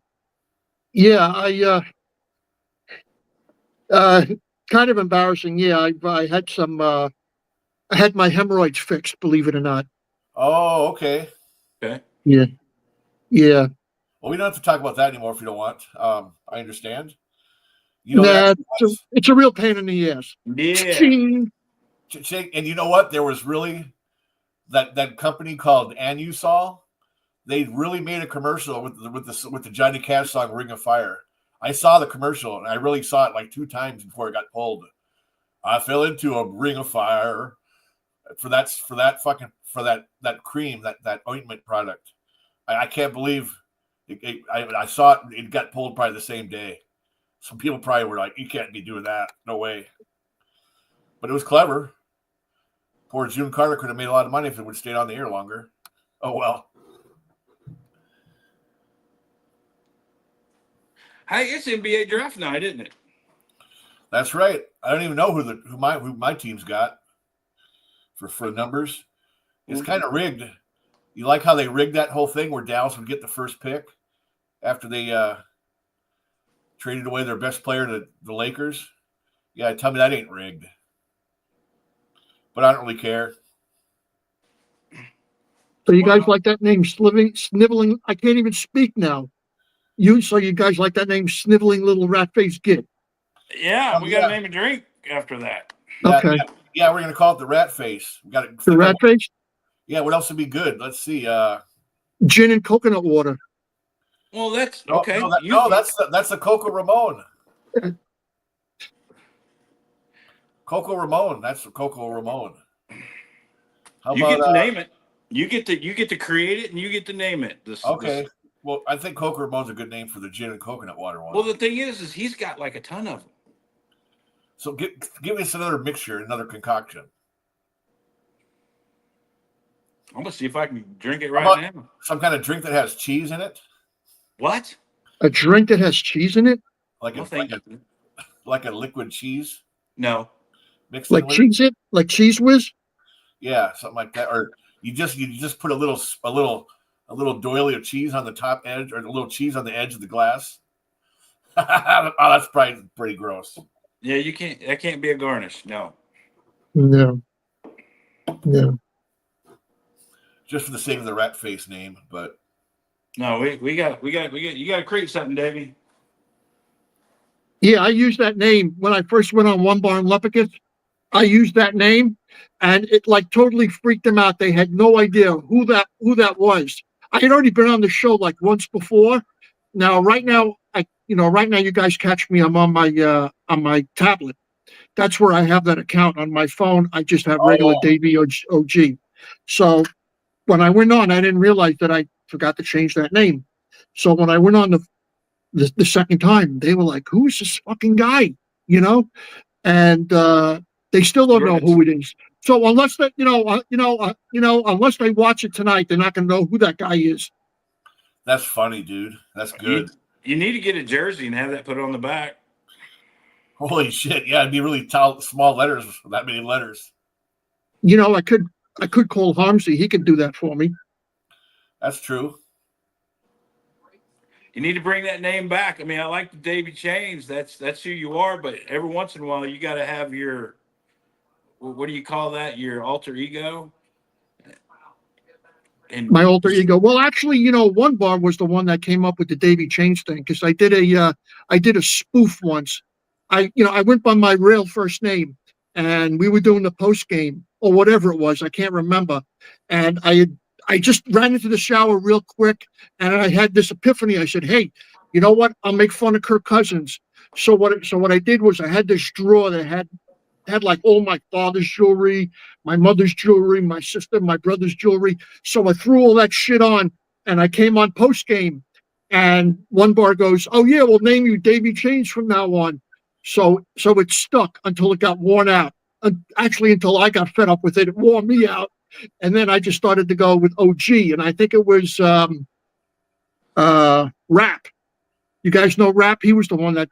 Speaker 4: Kind of embarrassing. Yeah, I had some. I had my hemorrhoids fixed. Believe it or not.
Speaker 1: Oh, okay.
Speaker 2: Okay.
Speaker 4: Yeah.
Speaker 1: Well, we don't have to talk about that anymore if you don't want. I understand. You know
Speaker 4: Nah,
Speaker 1: that,
Speaker 4: it's a real pain in the ass.
Speaker 2: Yeah.
Speaker 1: and you know what? There was really that company called Anusol. They really made a commercial with the Johnny Cash song "Ring of Fire." I saw the commercial and I really saw it like 2 times before it got pulled. I fell into a ring of fire for that cream, that ointment product. I can't believe I saw it. It got pulled probably the same day. Some people probably were like, "You can't be doing that. No way." But it was clever. Poor June Carter could have made a lot of money if it would have stayed on the air longer. Oh well.
Speaker 2: Hey, it's NBA draft night, isn't it?
Speaker 1: That's right. I don't even know who my team's got for numbers. It's kind of rigged. You like how they rigged that whole thing where Dallas would get the first pick after they traded away their best player to the Lakers? Yeah, tell me that ain't rigged. But I don't really care.
Speaker 4: So you guys like that name, sniveling? I can't even speak now. You guys like that name, sniveling little rat-faced git?
Speaker 2: Yeah, we got to name a drink after that.
Speaker 4: Okay.
Speaker 1: Yeah, we're gonna call it the rat face. We got
Speaker 4: the rat face.
Speaker 1: Yeah, what else would be good? Let's see.
Speaker 4: Gin and coconut water.
Speaker 2: Well, that's okay.
Speaker 1: That's the Coco Ramon. Coco Ramon. That's the Coco Ramon.
Speaker 2: You get to name it. You get to create it, and you get to name it.
Speaker 1: Okay. Well, I think Coco Ramon's a good name for the gin and coconut water one.
Speaker 2: Well, the thing is he's got like a ton of them.
Speaker 1: So give us another mixture, another concoction.
Speaker 2: I'm gonna see if I can drink it right now.
Speaker 1: Some kind of drink that has cheese in it.
Speaker 2: What?
Speaker 4: A drink that has cheese in it?
Speaker 1: Like a liquid cheese?
Speaker 2: No.
Speaker 1: Mixed
Speaker 4: like cheese it? Like Cheese Whiz?
Speaker 1: Yeah, something like that. Or you just put a little doily of cheese on the top edge, or a little cheese on the edge of the glass. Oh, that's probably pretty gross.
Speaker 2: Yeah, you can't. That can't be a garnish. No.
Speaker 1: Just for the sake of the rat face name, but
Speaker 2: no, we got. You got to create something, Davey.
Speaker 4: Yeah, I used that name when I first went on One Bar in Lepicus. I used that name, and it like totally freaked them out. They had no idea who that was. I had already been on the show like once before. Right now, you guys catch me. I'm on my tablet. That's where I have that account. On my phone, I just have regular Davey OG. So when I went on, I didn't realize that I forgot to change that name. So when I went on the second time, they were like, "Who is this fucking guy?" And they still don't know who it is. So unless that, unless they watch it tonight, they're not going to know who that guy is.
Speaker 1: That's funny, dude. That's good.
Speaker 2: You need to get a jersey and have that put on the back.
Speaker 1: Holy shit! Yeah, it'd be really tall, small letters. That many letters.
Speaker 4: I could call Harmsy. He could do that for me.
Speaker 1: That's true.
Speaker 2: You need to bring that name back. I mean, I like the Davy Chains. That's who you are. But every once in a while, you got to have your, what do you call that? Your alter ego. And
Speaker 4: my alter ego. Well, actually, One Bar was the one that came up with the Davy Chains thing, because I did a spoof once. I went by my real first name, and we were doing the post game or whatever it was. I can't remember. And I just ran into the shower real quick, and I had this epiphany. I said, "Hey, you know what? I'll make fun of Kirk Cousins." So what I did was I had this drawer that had like all my father's jewelry, my mother's jewelry, my sister, my brother's jewelry. So I threw all that shit on, and I came on post game, and One Bar goes, "Oh yeah, we'll name you Davy Chains from now on." So it stuck until it got worn out. Actually, until I got fed up with it, it wore me out. And then I just started to go with OG, and I think it was Rap. You guys know Rap? He was the one that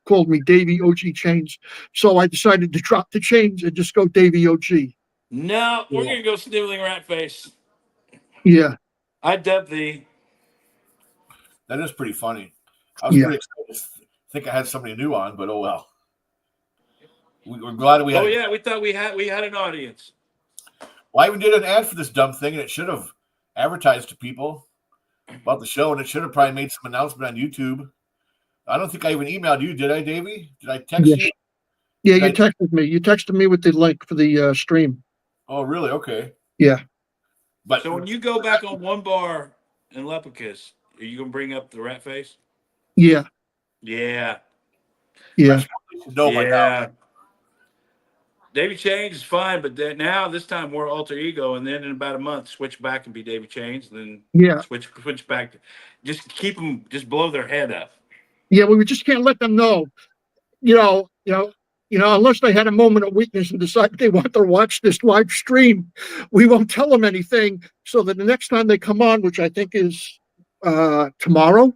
Speaker 4: called me Davey OG Chains. So I decided to drop the chains and just go Davey OG.
Speaker 2: No, we're gonna go sniveling rat face.
Speaker 4: Yeah.
Speaker 2: I dub thee.
Speaker 1: That is pretty funny. I was pretty excited to think I had somebody new on, but oh well. We're glad we had.
Speaker 2: Oh yeah, we thought we had an audience.
Speaker 1: Well, I even did an ad for this dumb thing, and it should have advertised to people about the show, and it should have probably made some announcement on YouTube. I don't think I even emailed you, did I, Davey? Did I text you?
Speaker 4: Yeah, you texted me. You texted me with the link for the stream.
Speaker 1: Oh, really? Okay.
Speaker 4: Yeah.
Speaker 1: But
Speaker 2: so when you go back on one bar in Lepicus, are you gonna bring up the rat face?
Speaker 4: Yeah.
Speaker 2: Yeah.
Speaker 4: Yeah.
Speaker 2: Yeah. Davey Chains is fine, but then now this time we're alter ego, and then in about a month switch back and be Davey Chains, and then switch back. Just keep them, just blow their head up.
Speaker 4: Yeah, we just can't let them know. Unless they had a moment of weakness and decide they want to watch this live stream, we won't tell them anything. So that the next time they come on, which I think is tomorrow,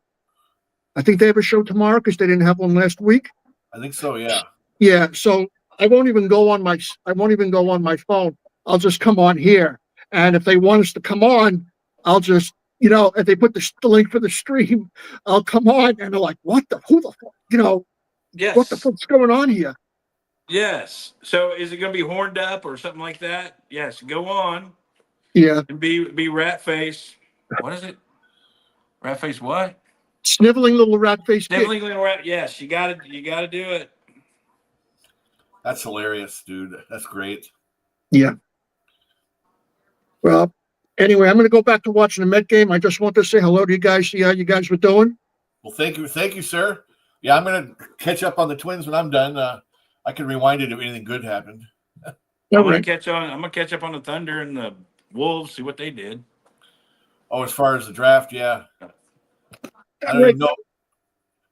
Speaker 4: I think they have a show tomorrow because they didn't have one last week.
Speaker 1: I think so. Yeah.
Speaker 4: Yeah. So I won't even go on my phone. I'll just come on here. And if they want us to come on, I'll just, if they put the link for the stream, I'll come on and they're like, who the fuck,
Speaker 2: yes.
Speaker 4: What the fuck's going on here?
Speaker 2: Yes. So is it going to be horned up or something like that? Yes. Go on.
Speaker 4: Yeah.
Speaker 2: And be rat face. What is it? Rat face what?
Speaker 4: Sniveling little rat face.
Speaker 2: Sniveling little rat. Yes. You got to do it.
Speaker 1: That's hilarious, dude. That's great.
Speaker 4: Yeah. Well, anyway, I'm going to go back to watching the Met game. I just want to say hello to you guys, see how you guys were doing.
Speaker 1: Well, thank you, sir. Yeah, I'm going to catch up on the Twins when I'm done. I can rewind it if anything good happened.
Speaker 2: I'm going to catch up on the Thunder and the Wolves, see what they did.
Speaker 1: Oh, as far as the draft, yeah. I don't even know.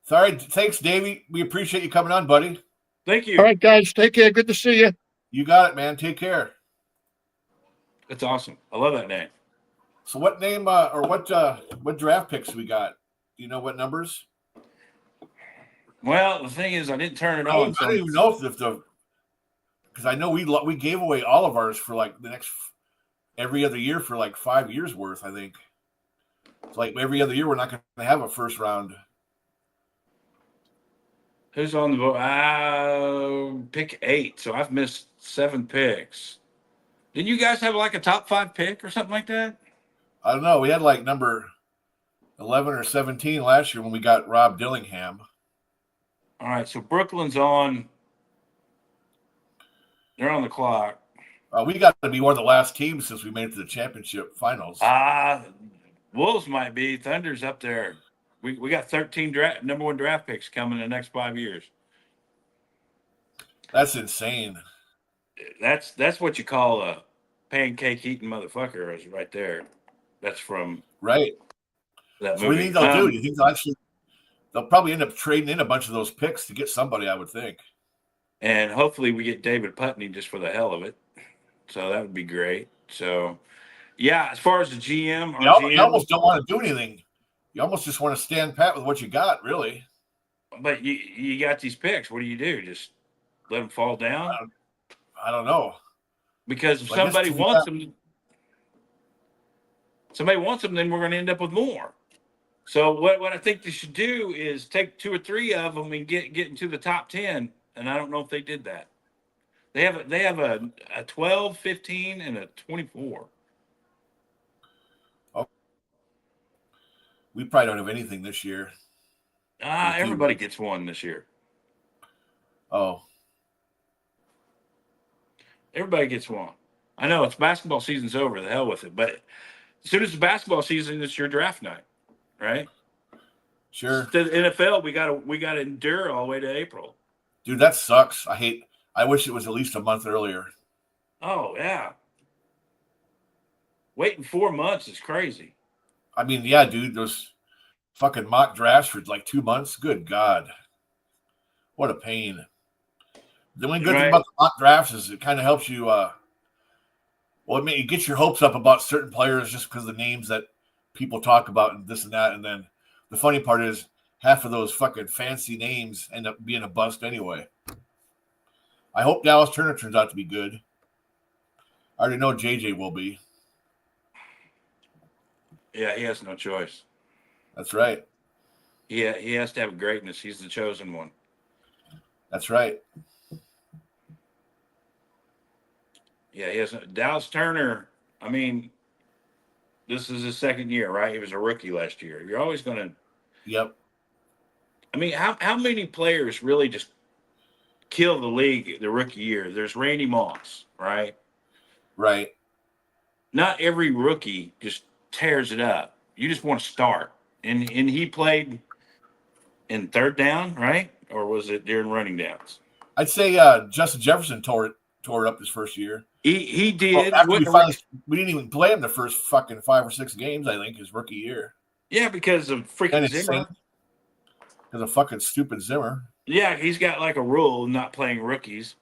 Speaker 1: Sorry, thanks, Davey. We appreciate you coming on, buddy.
Speaker 2: Thank you.
Speaker 4: All right, guys. Take care. Good to see you.
Speaker 1: You got it, man. Take care.
Speaker 2: That's awesome. I love that name.
Speaker 1: So what name or what draft picks we got? Do you know what numbers?
Speaker 2: Well, the thing is, I didn't turn it on.
Speaker 1: I don't even know if because I know we gave away all of ours for like the next every other year for like 5 years worth. I think it's like every other year we're not going to have a first round.
Speaker 2: Who's on the vote? Pick 8. So I've missed 7 picks. Didn't you guys have like a top 5 pick or something like that?
Speaker 1: I don't know. We had like number 11 or 17 last year when we got Rob Dillingham.
Speaker 2: All right. So Brooklyn's on. They're on the clock.
Speaker 1: We got to be one of the last teams since we made it to the championship finals.
Speaker 2: Wolves might be. Thunder's up there. We got 13 number 1 draft picks coming in the next 5 years.
Speaker 1: That's insane.
Speaker 2: That's what you call a pancake eating motherfucker is right there. That's from
Speaker 1: right.
Speaker 2: That movie.
Speaker 1: So what do you think they'll do? Do you think they'll probably end up trading in a bunch of those picks to get somebody, I would think.
Speaker 2: And hopefully we get David Putney just for the hell of it. So that would be great. So yeah, as far as the GM,
Speaker 1: you almost don't want to do anything. You almost just want to stand pat with what you got, really.
Speaker 2: But you got these picks. What do you do? Just let them fall down?
Speaker 1: I don't know.
Speaker 2: Because if somebody wants them, then we're going to end up with more. So what I think they should do is take 2 or 3 of them and get into the top 10. And I don't know if they did that. They have a 12, 15, and a 24.
Speaker 1: We probably don't have anything this year.
Speaker 2: Everybody gets one this year.
Speaker 1: Oh.
Speaker 2: Everybody gets one. I know it's basketball season's over. The hell with it. But as soon as the basketball season, it's your draft night, right?
Speaker 1: Sure.
Speaker 2: The NFL, we gotta endure all the way to April.
Speaker 1: Dude, that sucks. I wish it was at least a month earlier.
Speaker 2: Oh yeah. Waiting 4 months is crazy.
Speaker 1: I mean, yeah, dude, those fucking mock drafts for like 2 months. Good God. What a pain. The only good thing about the mock drafts is it kind of helps you, it gets your hopes up about certain players just because of the names that people talk about and this and that. And then the funny part is half of those fucking fancy names end up being a bust anyway. I hope Dallas Turner turns out to be good. I already know JJ will be.
Speaker 2: Yeah, he has no choice.
Speaker 1: That's right.
Speaker 2: He has to have greatness. He's the chosen one.
Speaker 1: That's right.
Speaker 2: Yeah, he has Dallas Turner. I mean, this is his second year, right? He was a rookie last year. You're always going to.
Speaker 1: Yep.
Speaker 2: I mean, how many players really just kill the league the rookie year? There's Randy Moss, right?
Speaker 1: Right.
Speaker 2: Not every rookie just tears it up. You just want to start. And he played in third down, right? Or was it during running downs?
Speaker 1: I'd say Justin Jefferson tore it up his first year.
Speaker 2: He did.
Speaker 1: Well, we didn't even play him the first fucking 5 or 6 games, I think, his rookie year.
Speaker 2: Yeah, because of freaking Zimmer.
Speaker 1: Because of fucking stupid Zimmer.
Speaker 2: Yeah, he's got like a rule not playing rookies.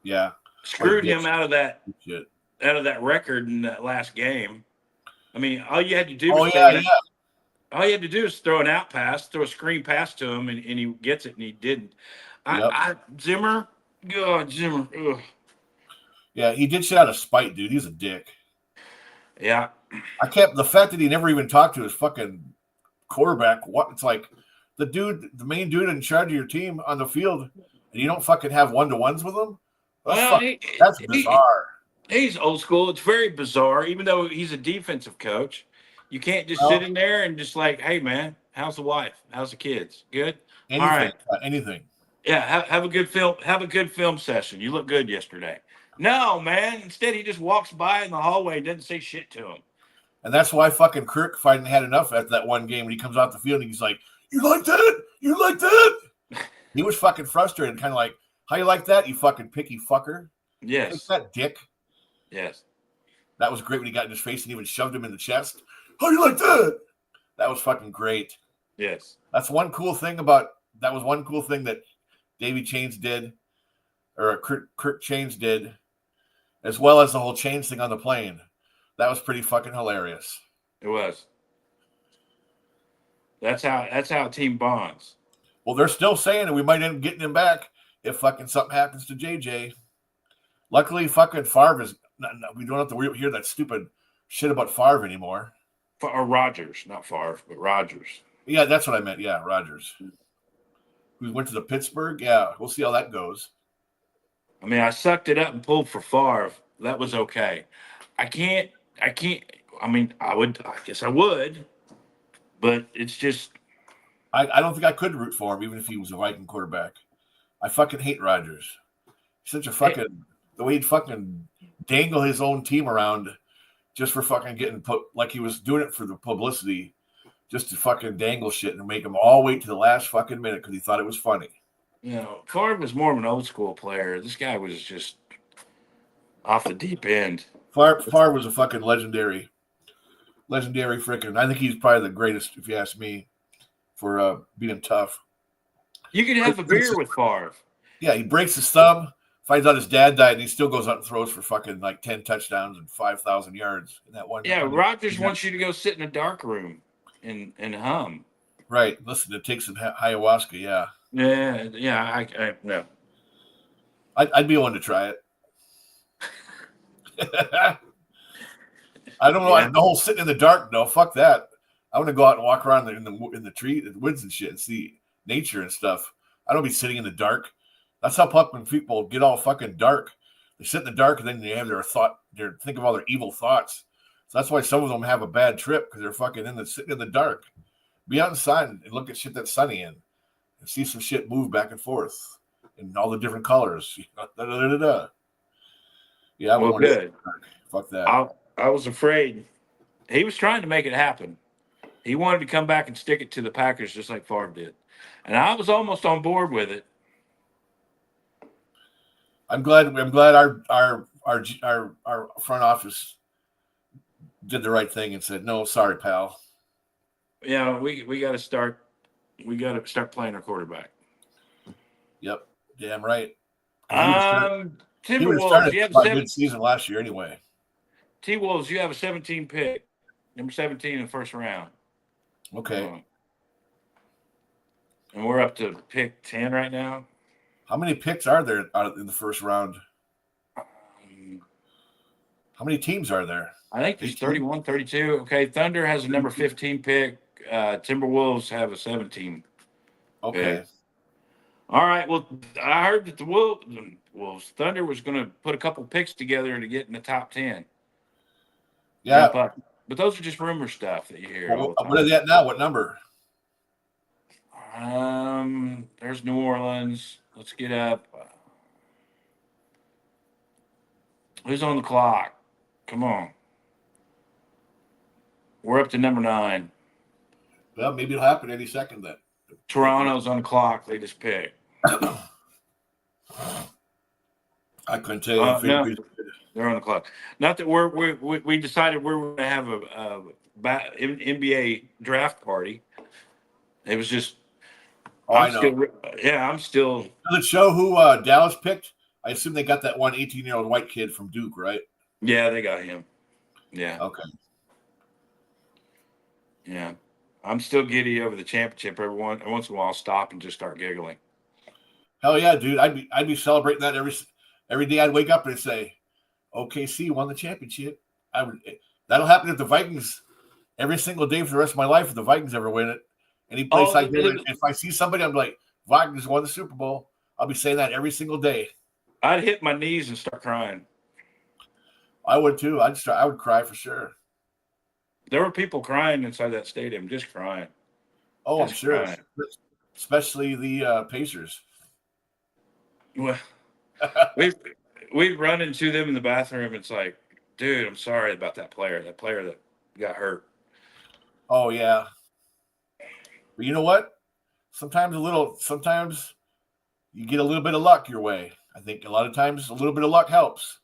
Speaker 1: Yeah.
Speaker 2: Screwed him out of that
Speaker 1: shit.
Speaker 2: Out of that record in that last game. I mean, all you had to do
Speaker 1: all you had to do is throw an out pass, throw a screen pass to him, and he gets it, and he didn't. Zimmer, Zimmer. Ugh. Yeah, he did shit out of spite, dude. He's a dick.
Speaker 2: Yeah.
Speaker 1: The fact that he never even talked to his fucking quarterback. What? It's like the main dude in charge of your team on the field, and you don't fucking have one-to-ones with him? That's bizarre.
Speaker 2: He's old school. It's very bizarre, even though he's a defensive coach. You can't just sit in there and just like, hey, man, how's the wife? How's the kids? Good?
Speaker 1: Anything,
Speaker 2: all right.
Speaker 1: Anything.
Speaker 2: Yeah, have a good film session. You look good yesterday. No, man. Instead, he just walks by in the hallway and doesn't say shit to him.
Speaker 1: And that's why fucking Kirk finally had enough after that one game when he comes out the field and he's like, you like that? You like that? He was fucking frustrated, kind of like, how you like that, you fucking picky fucker?
Speaker 2: Yes.
Speaker 1: Like that dick.
Speaker 2: Yes.
Speaker 1: That was great when he got in his face and even shoved him in the chest. How you like that? That was fucking great.
Speaker 2: Yes.
Speaker 1: That was one cool thing that Davey Chains did, or Kirk Chains did, as well as the whole Chains thing on the plane. That was pretty fucking hilarious.
Speaker 2: It was. That's how a team bonds.
Speaker 1: Well, they're still saying that we might end up getting him back if fucking something happens to JJ. Luckily, fucking Favre is. We don't have to hear that stupid shit about Favre anymore.
Speaker 2: Or Rodgers, not Favre, but Rodgers.
Speaker 1: Yeah, that's what I meant. Yeah, Rodgers. Who went to the Pittsburgh? Yeah, we'll see how that goes.
Speaker 2: I mean, I sucked it up and pulled for Favre. That was okay. I can't. I mean, I guess I would, but it's just.
Speaker 1: I don't think I could root for him, even if he was a Viking quarterback. I fucking hate Rodgers. He's such a fucking. The way he'd fucking dangle his own team around just for fucking getting put, like he was doing it for the publicity, just to fucking dangle shit and make them all wait to the last fucking minute because he thought it was funny. You
Speaker 2: know, Favre was more of an old school player. This guy was just off the deep end.
Speaker 1: Favre was a fucking legendary freaking. I think he's probably the greatest, if you ask me, for being tough.
Speaker 2: You can have a beer with Favre.
Speaker 1: Yeah, he breaks his thumb. Finds out his dad died, and he still goes out and throws for fucking like 10 touchdowns and 5,000 yards in that one.
Speaker 2: Yeah, Rodgers wants you to go sit in a dark room and hum.
Speaker 1: Right. Listen, to take some ayahuasca. Yeah.
Speaker 2: Yeah. I no.
Speaker 1: I'd be willing to try it. I don't know. Yeah. The whole sitting in the dark. No, fuck that. I want to go out and walk around in the tree, the woods and shit, and see nature and stuff. I don't be sitting in the dark. That's how fucking people get all fucking dark. They sit in the dark and then they have think of all their evil thoughts. So that's why some of them have a bad trip because they're fucking sitting in the dark. Be outside and look at shit that's sunny and see some shit move back and forth in all the different colors. Yeah,
Speaker 2: well, good.
Speaker 1: Fuck that.
Speaker 2: I was afraid. He was trying to make it happen. He wanted to come back and stick it to the Packers just like Favre did, and I was almost on board with it.
Speaker 1: I'm glad our front office did the right thing and said, "No, sorry, pal."
Speaker 2: Yeah, we got to start. We got to start playing our quarterback.
Speaker 1: Yep, damn right.
Speaker 2: Timberwolves, you have a
Speaker 1: good season last year anyway.
Speaker 2: T-Wolves, you have a 17 pick. Number 17 in the first round.
Speaker 1: Okay.
Speaker 2: And we're up to pick 10 right now.
Speaker 1: How many picks are there in the first round? How many teams are there?
Speaker 2: I think there's 31, 32. Okay, Thunder has a number 15 pick. Timberwolves have a 17.
Speaker 1: Okay.
Speaker 2: Pick. All right. Well, I heard that the Wolves Thunder was going to put a couple picks together to get in the top 10.
Speaker 1: Yeah.
Speaker 2: But those are just rumor stuff that you hear.
Speaker 1: Well, what are they at now? What number?
Speaker 2: There's New Orleans. Let's get up. Who's on the clock? Come on. We're up to number 9.
Speaker 1: Well, maybe it'll happen any second then.
Speaker 2: Toronto's on the clock. They just picked.
Speaker 1: I couldn't tell you.
Speaker 2: No, they're on the clock. Not that we decided we were going to have a NBA draft party. It was just.
Speaker 1: I know.
Speaker 2: I'm still.
Speaker 1: Does it show who Dallas picked? I assume they got that 18-year-old white kid from Duke, right?
Speaker 2: Yeah, they got him. Yeah.
Speaker 1: Okay.
Speaker 2: Yeah. I'm still giddy over the championship. Every once in a while, I'll stop and just start giggling.
Speaker 1: Hell yeah, dude! I'd be celebrating that every day. I'd wake up and say, "OKC won the championship." That'll happen if the Vikings every single day for the rest of my life. If the Vikings ever win it, any place I go, if I see somebody, I'm like, "Vikings won the Super Bowl." I'll be saying that every single day.
Speaker 2: I'd hit my knees and start crying.
Speaker 1: I would too. I would cry for sure.
Speaker 2: There were people crying inside that stadium, just crying.
Speaker 1: Oh,
Speaker 2: just
Speaker 1: I'm sure.
Speaker 2: Crying.
Speaker 1: Especially the Pacers.
Speaker 2: Well, we run into them in the bathroom. It's like, dude, I'm sorry about that player that got hurt.
Speaker 1: Oh yeah. But you know what? Sometimes you get a little bit of luck your way. I think a lot of times a little bit of luck helps.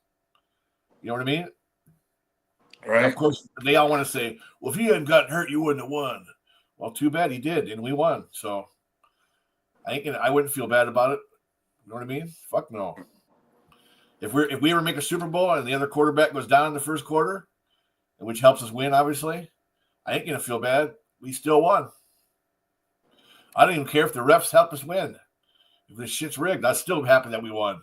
Speaker 1: You know what I mean?
Speaker 2: Right.
Speaker 1: And of course, they all want to say, well, if he hadn't gotten hurt, you wouldn't have won. Well, too bad he did, and we won. So I wouldn't feel bad about it. You know what I mean? Fuck no. If we ever make a Super Bowl and the other quarterback goes down in the first quarter, which helps us win, obviously, I ain't gonna feel bad. We still won. I don't even care if the refs help us win. If this shit's rigged, I'm still happy that we won.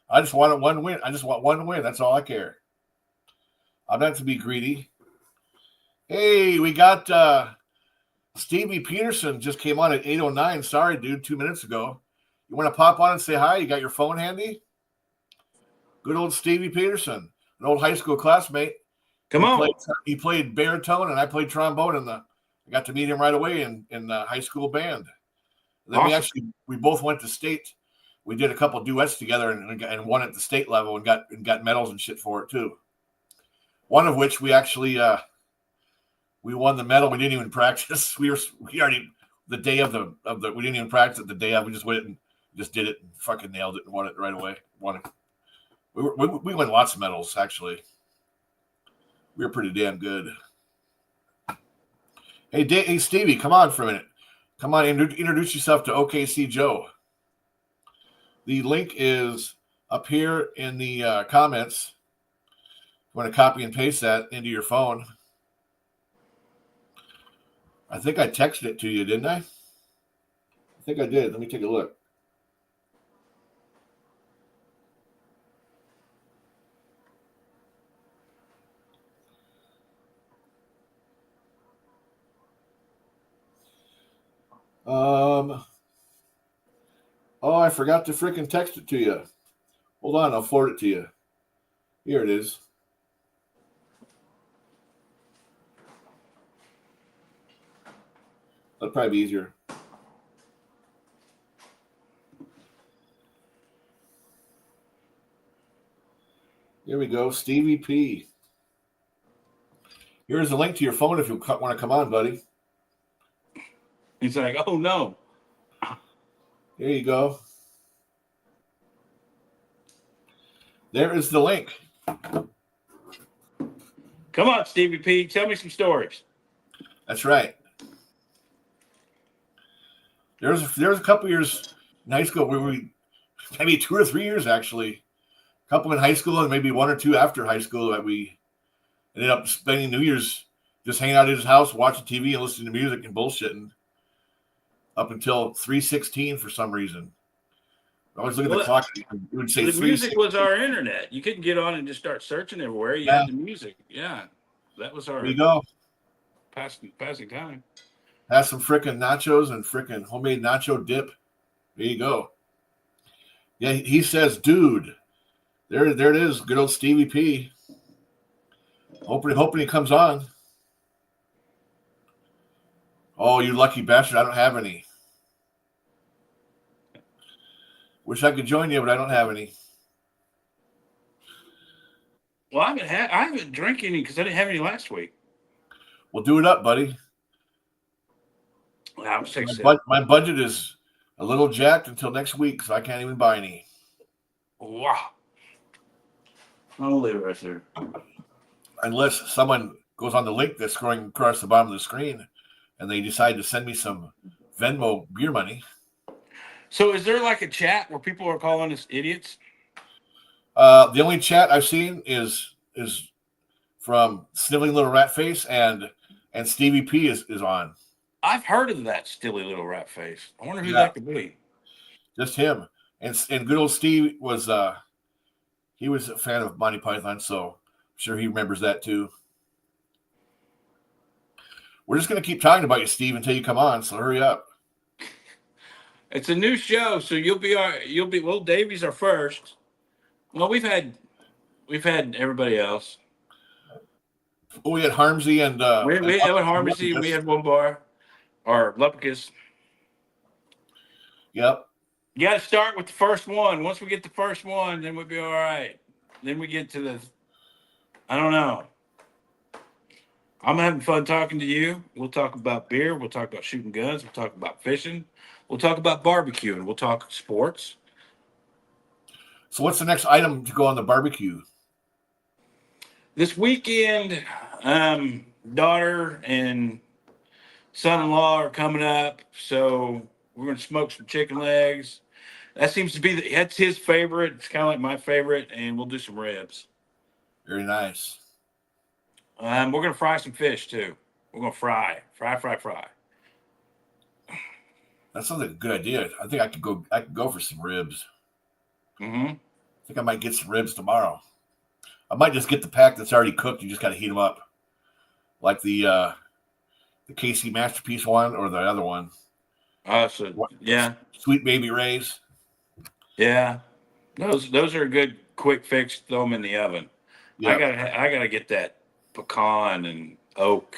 Speaker 1: I just want one win. I just want one win. That's all I care. I'm not to be greedy. Hey, we got Stevie Peterson just came on at 8:09. Sorry, dude, 2 minutes ago. You want to pop on and say hi? You got your phone handy? Good old Stevie Peterson, an old high school classmate.
Speaker 2: Come on.
Speaker 1: He played baritone and I played trombone I got to meet him right away in the high school band. And then
Speaker 2: Awesome.
Speaker 1: we both went to state. We did a couple duets together and won at the state level and got medals and shit for it too. One of which we actually we won the medal. We didn't even practice. We already the day of the we didn't even practice it the day of. We just went and just did it and fucking nailed it and won it right away. Won it. We won lots of medals actually. We were pretty damn good. Hey Stevie, come on for a minute. Come on, introduce yourself to OKC Joe. The link is up here in the comments. You want to copy and paste that into your phone. I think I texted it to you, didn't I? I think I did. Let me take a look. Oh, I forgot to freaking text it to you. Hold on, I'll forward it to you. Here it is. That'll probably be easier. Here we go, Stevie P. Here's a link to your phone if you want to come on, buddy.
Speaker 2: He's like, oh no.
Speaker 1: There you go. There is the link.
Speaker 2: Come on, Stevie P. Tell me some stories.
Speaker 1: That's right. There was a couple years in high school where maybe 2 or 3 years actually, a couple in high school and maybe 1 or 2 after high school that we ended up spending New Year's just hanging out at his house, watching TV and listening to music and bullshitting up until 3:16 for some reason. I always look at the clock. It would say
Speaker 2: the music was our internet. You couldn't get on and just start searching everywhere. You had the music. Yeah, that was our.
Speaker 1: There you go.
Speaker 2: Passing time.
Speaker 1: Have some frickin' nachos and frickin' homemade nacho dip. There you go. Yeah, he says, dude. There it is. Good old Stevie P. Hoping he comes on. Oh, you lucky bastard. I don't have any. Wish I could join you, but I don't have any.
Speaker 2: Well, I haven't drank any because I didn't have any last week.
Speaker 1: Well, do it up, buddy.
Speaker 2: Wow,
Speaker 1: my budget is a little jacked until next week, so I can't even buy any.
Speaker 2: Wow. I'll leave it right there.
Speaker 1: Unless someone goes on the link that's scrolling across the bottom of the screen and they decide to send me some Venmo beer money.
Speaker 2: So is there like a chat where people are calling us idiots?
Speaker 1: The only chat I've seen is from Sniveling Little Rat Face and Stevie P is on.
Speaker 2: I've heard of that silly little rat face. I wonder who that could be.
Speaker 1: Just him. And good old Steve was he was a fan of Monty Python, so I'm sure he remembers that too. We're just gonna keep talking about you, Steve, until you come on, so hurry up.
Speaker 2: It's a new show, so you'll be well, Davey's our first. Well, we've had everybody else.
Speaker 1: Oh, we had Harmsy and
Speaker 2: we had Harmsy, we had one bar. Or Lupicus.
Speaker 1: Yep.
Speaker 2: You got to start with the first one. Once we get the first one, then we'll be all right. Then we get to the, I don't know. I'm having fun talking to you. We'll talk about beer. We'll talk about shooting guns. We'll talk about fishing. We'll talk about barbecuing. We'll talk sports.
Speaker 1: So what's the next item to go on the barbecue?
Speaker 2: This weekend, daughter and son-in-law are coming up, so we're going to smoke some chicken legs. That seems to be that's his favorite. It's kind of like my favorite, and we'll do some ribs.
Speaker 1: Very nice.
Speaker 2: We're going to fry some fish too. We're going to fry.
Speaker 1: That sounds like a good idea. I think I could go for some ribs.
Speaker 2: Mm-hmm.
Speaker 1: I think I might get some ribs tomorrow. I might just get the pack that's already cooked. You just got to heat them up, like the KC Masterpiece one or the other one.
Speaker 2: Yeah.
Speaker 1: Sweet Baby Ray's.
Speaker 2: Yeah. Those are a good quick fix. Throw them in the oven. Yep. I gotta get that pecan and oak.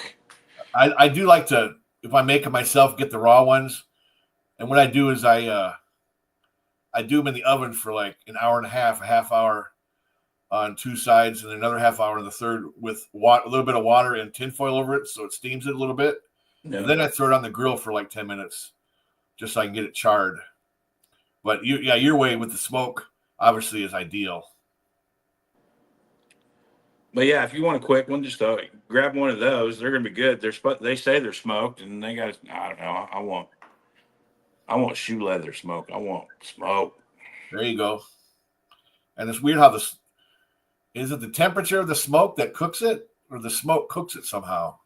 Speaker 1: I do like to, if I make them myself, get the raw ones. And what I do is I do them in the oven for like an hour and a half hour on two sides, and another half hour on the third with a little bit of water and tinfoil over it, so it steams it a little bit. Yeah. And then I throw it on the grill for like 10 minutes, just so I can get it charred. But your way with the smoke obviously is ideal.
Speaker 2: But yeah, if you want a quick one, just grab one of those. They're gonna be good. They say they're smoked, and they got, I don't know. I want shoe leather smoke. I want smoke.
Speaker 1: There you go. And it's weird how is it the temperature of the smoke that cooks it, or the smoke cooks it somehow?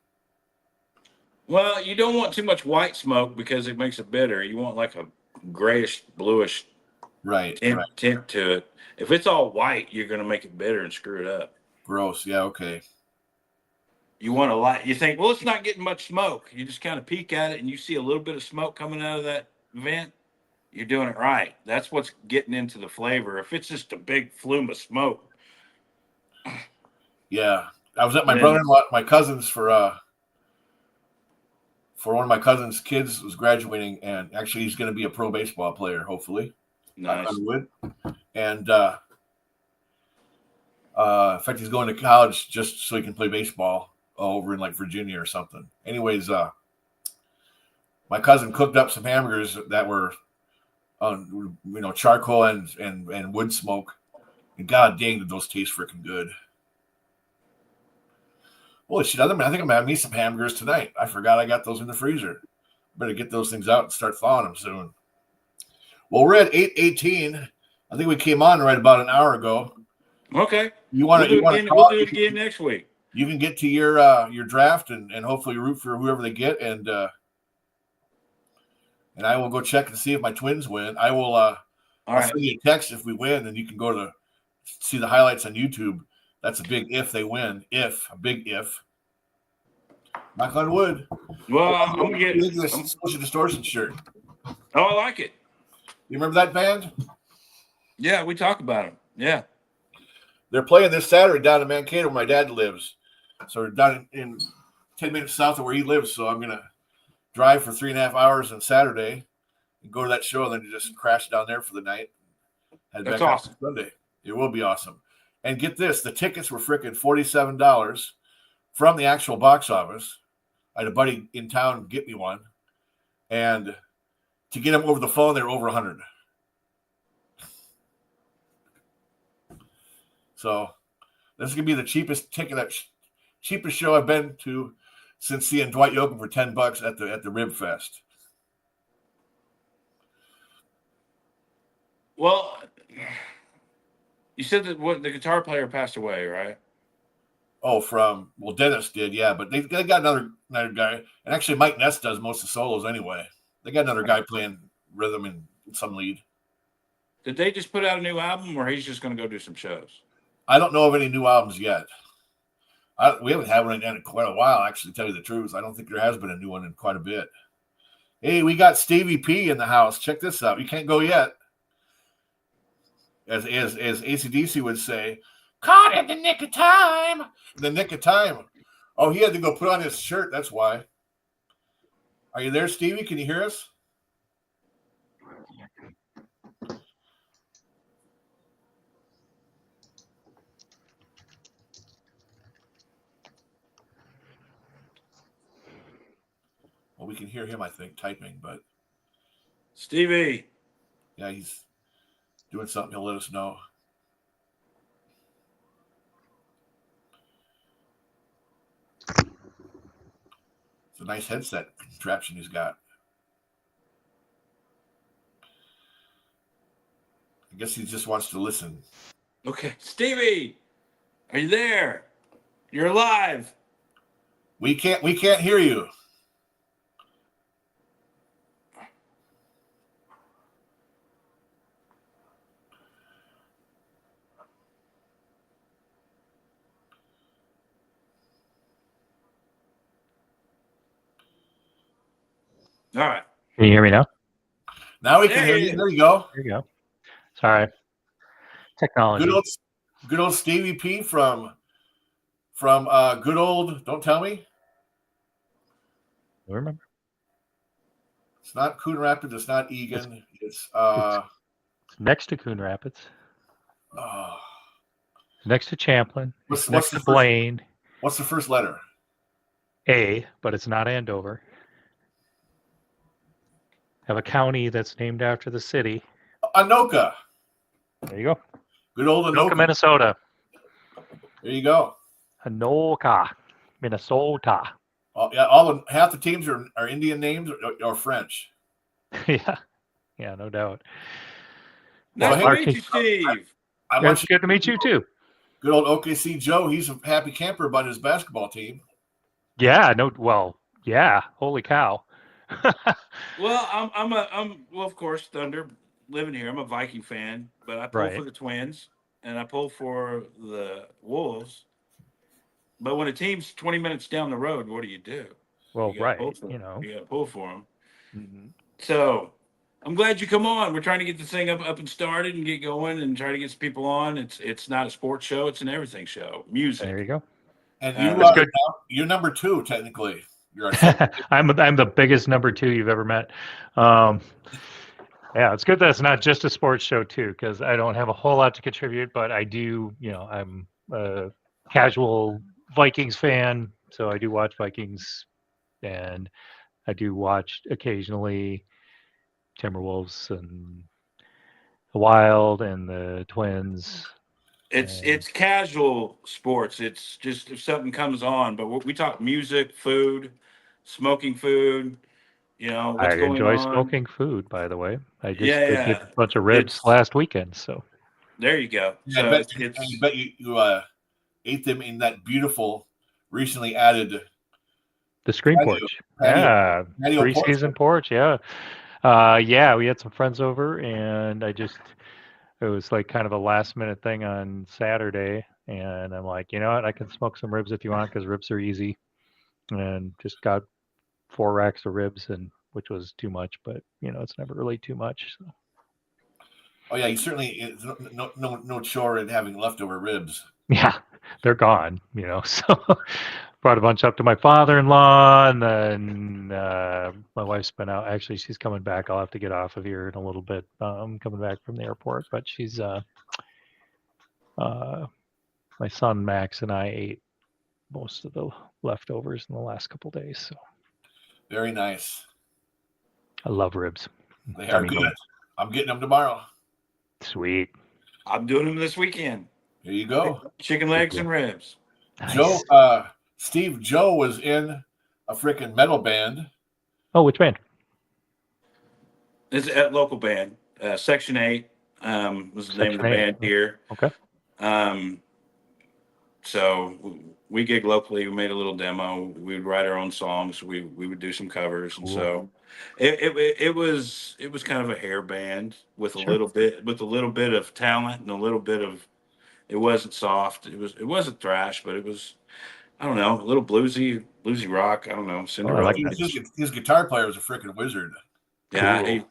Speaker 2: Well, you don't want too much white smoke because it makes it bitter. You want like a grayish, bluish tint to it. If it's all white, you're going to make it bitter and screw it up.
Speaker 1: Gross. Yeah, okay.
Speaker 2: You want a light. You think, well, it's not getting much smoke. You just kind of peek at it and you see a little bit of smoke coming out of that vent. You're doing it right. That's what's getting into the flavor. If it's just a big flume of smoke.
Speaker 1: Yeah. I was at my brother-in-law, my cousin's for one of my cousin's kids was graduating, and actually he's going to be a pro baseball player, hopefully.
Speaker 2: Nice.
Speaker 1: And in fact, he's going to college just so he can play baseball over in like Virginia or something. Anyways, my cousin cooked up some hamburgers that were on, charcoal and wood smoke. And god dang, did those taste freaking good. Holy shit, I think I'm going to have me some hamburgers tonight. I forgot I got those in the freezer. Better get those things out and start thawing them soon. Well, we're at 8:18. I think we came on right about an hour ago.
Speaker 2: Okay.
Speaker 1: We'll do
Speaker 2: it again next week.
Speaker 1: you can get to your draft and hopefully root for whoever they get, and I will go check and see if my Twins win. I will. I'll send you a text if we win, and you can go to see the highlights on YouTube. That's a big if they win. A big if. Knock on wood.
Speaker 2: Well, I'm gonna get
Speaker 1: the Social Distortion shirt.
Speaker 2: Oh, I like it.
Speaker 1: You remember that band?
Speaker 2: Yeah, we talk about them. Yeah.
Speaker 1: They're playing this Saturday down in Mankato where my dad lives. So we're down in 10 minutes south of where he lives. So I'm going to drive for 3.5 hours on Saturday and go to that show and then just crash down there for the night.
Speaker 2: That's awesome.
Speaker 1: Sunday. It will be awesome. And get this, the tickets were freaking $47 from the actual box office. I had a buddy in town get me one. And to get them over the phone, they were over 100. So this is gonna be the cheapest cheapest show I've been to since seeing Dwight Yoakam for $10 at the Rib Fest.
Speaker 2: Well, you said that the guitar player passed away, right?
Speaker 1: Oh, Dennis did, yeah, but they got another guy, and actually Mike Ness does most of the solos anyway. They got another guy playing rhythm and some lead.
Speaker 2: Did they just put out a new album, or he's just going to go do some shows?
Speaker 1: I don't know of any new albums yet. We haven't had one in quite a while, actually, to tell you the truth. I don't think there has been a new one in quite a bit. Hey, we got Stevie P in the house. Check this out. You can't go yet. As AC/DC would say, caught in the nick of time. The nick of time. Oh, he had to go put on his shirt. That's why. Are you there, Stevie? Can you hear us? Well, we can hear him, I think, typing, but
Speaker 2: Stevie.
Speaker 1: Yeah, he's doing something. He'll let us know. It's a nice headset contraption he's got. I guess he just wants to listen.
Speaker 2: Okay, Stevie, are you there? You're alive.
Speaker 1: We can't hear you.
Speaker 2: All right.
Speaker 5: Can you hear me now?
Speaker 1: Now we can hear you. There you go.
Speaker 5: There you go. Sorry. Technology.
Speaker 1: Good old Stevie P from good old, don't tell me.
Speaker 5: I remember.
Speaker 1: It's not Coon Rapids, it's not Egan. It's
Speaker 5: next to Coon Rapids.
Speaker 1: Oh.
Speaker 5: Next to Champlin.
Speaker 1: What's
Speaker 5: next
Speaker 1: the
Speaker 5: to Blaine.
Speaker 1: What's the first letter?
Speaker 5: A, but it's not Andover. Have a county that's named after the city.
Speaker 1: Anoka.
Speaker 5: There you go.
Speaker 1: Good old Anoka,
Speaker 5: Minnesota.
Speaker 1: There you go.
Speaker 5: Anoka, Minnesota.
Speaker 1: Oh, yeah, half the teams are Indian names or French.
Speaker 5: Yeah, no doubt.
Speaker 2: Nice to meet you, Steve.
Speaker 5: It's good to meet you too.
Speaker 1: Good old OKC Joe. He's a happy camper about his basketball team.
Speaker 5: Yeah. Yeah. Holy cow.
Speaker 2: Well, I'm of course Thunder. Living here, I'm a Viking fan, but I pull for the Twins and I pull for the Wolves. But when a team's 20 minutes down the road, what do you do?
Speaker 5: Well,
Speaker 2: you got to pull for them.
Speaker 5: Mm-hmm.
Speaker 2: So I'm glad you come on. We're trying to get this thing up and started and get going and try to get some people on. It's not a sports show; it's an everything show. Music.
Speaker 5: There you go.
Speaker 1: And you're number 2 technically.
Speaker 5: I'm the biggest number 2 you've ever met. Yeah, it's good that it's not just a sports show too, because I don't have a whole lot to contribute, but I do. I'm a casual Vikings fan, so I do watch Vikings, and I do watch occasionally Timberwolves and the Wild and the Twins.
Speaker 2: It's casual sports. It's just if something comes on, but we talk music, food, smoking food. What's going on.
Speaker 5: I enjoy smoking food, by the way. I just did a bunch of ribs last weekend, so
Speaker 2: there you go.
Speaker 1: Yeah,
Speaker 2: so
Speaker 1: I bet you ate them in that beautiful recently added
Speaker 5: The screen
Speaker 1: patio-
Speaker 5: porch.
Speaker 1: patio-
Speaker 5: Yeah.
Speaker 1: patio porch.
Speaker 5: Pre-season porch. Yeah. Yeah, we had some friends over, and it was like kind of a last minute thing on Saturday, and I'm like, you know what, I can smoke some ribs if you want, because ribs are easy, and just got 4 racks of ribs, and which was too much, but it's never really too much. So.
Speaker 1: Oh yeah, you certainly it's no chore in having leftover ribs.
Speaker 5: Yeah, they're gone, so brought a bunch up to my father-in-law, and then my wife's been out. Actually, she's coming back. I'll have to get off of here in a little bit, coming back from the airport, but she's my son Max and I ate most of the leftovers in the last couple days, so
Speaker 1: Very nice.
Speaker 5: I love ribs.
Speaker 1: They are good. I'm getting them tomorrow.
Speaker 5: Sweet.
Speaker 2: I'm doing them this weekend.
Speaker 1: There you go.
Speaker 2: Chicken legs and ribs.
Speaker 5: Nice.
Speaker 1: Steve Joe was in a freaking metal band.
Speaker 5: Oh, which band?
Speaker 2: It's a local band. Section 8 was the name of the band here.
Speaker 5: Okay.
Speaker 2: So we gig locally. We made a little demo. We would write our own songs. We would do some covers, and so it was kind of a hair band with a little bit of talent and a little bit of. It wasn't soft. It wasn't thrash, but it was, I don't know, a little bluesy rock. I don't know, Cinderella.
Speaker 1: His guitar player was a freaking wizard.
Speaker 2: Yeah,
Speaker 5: cool.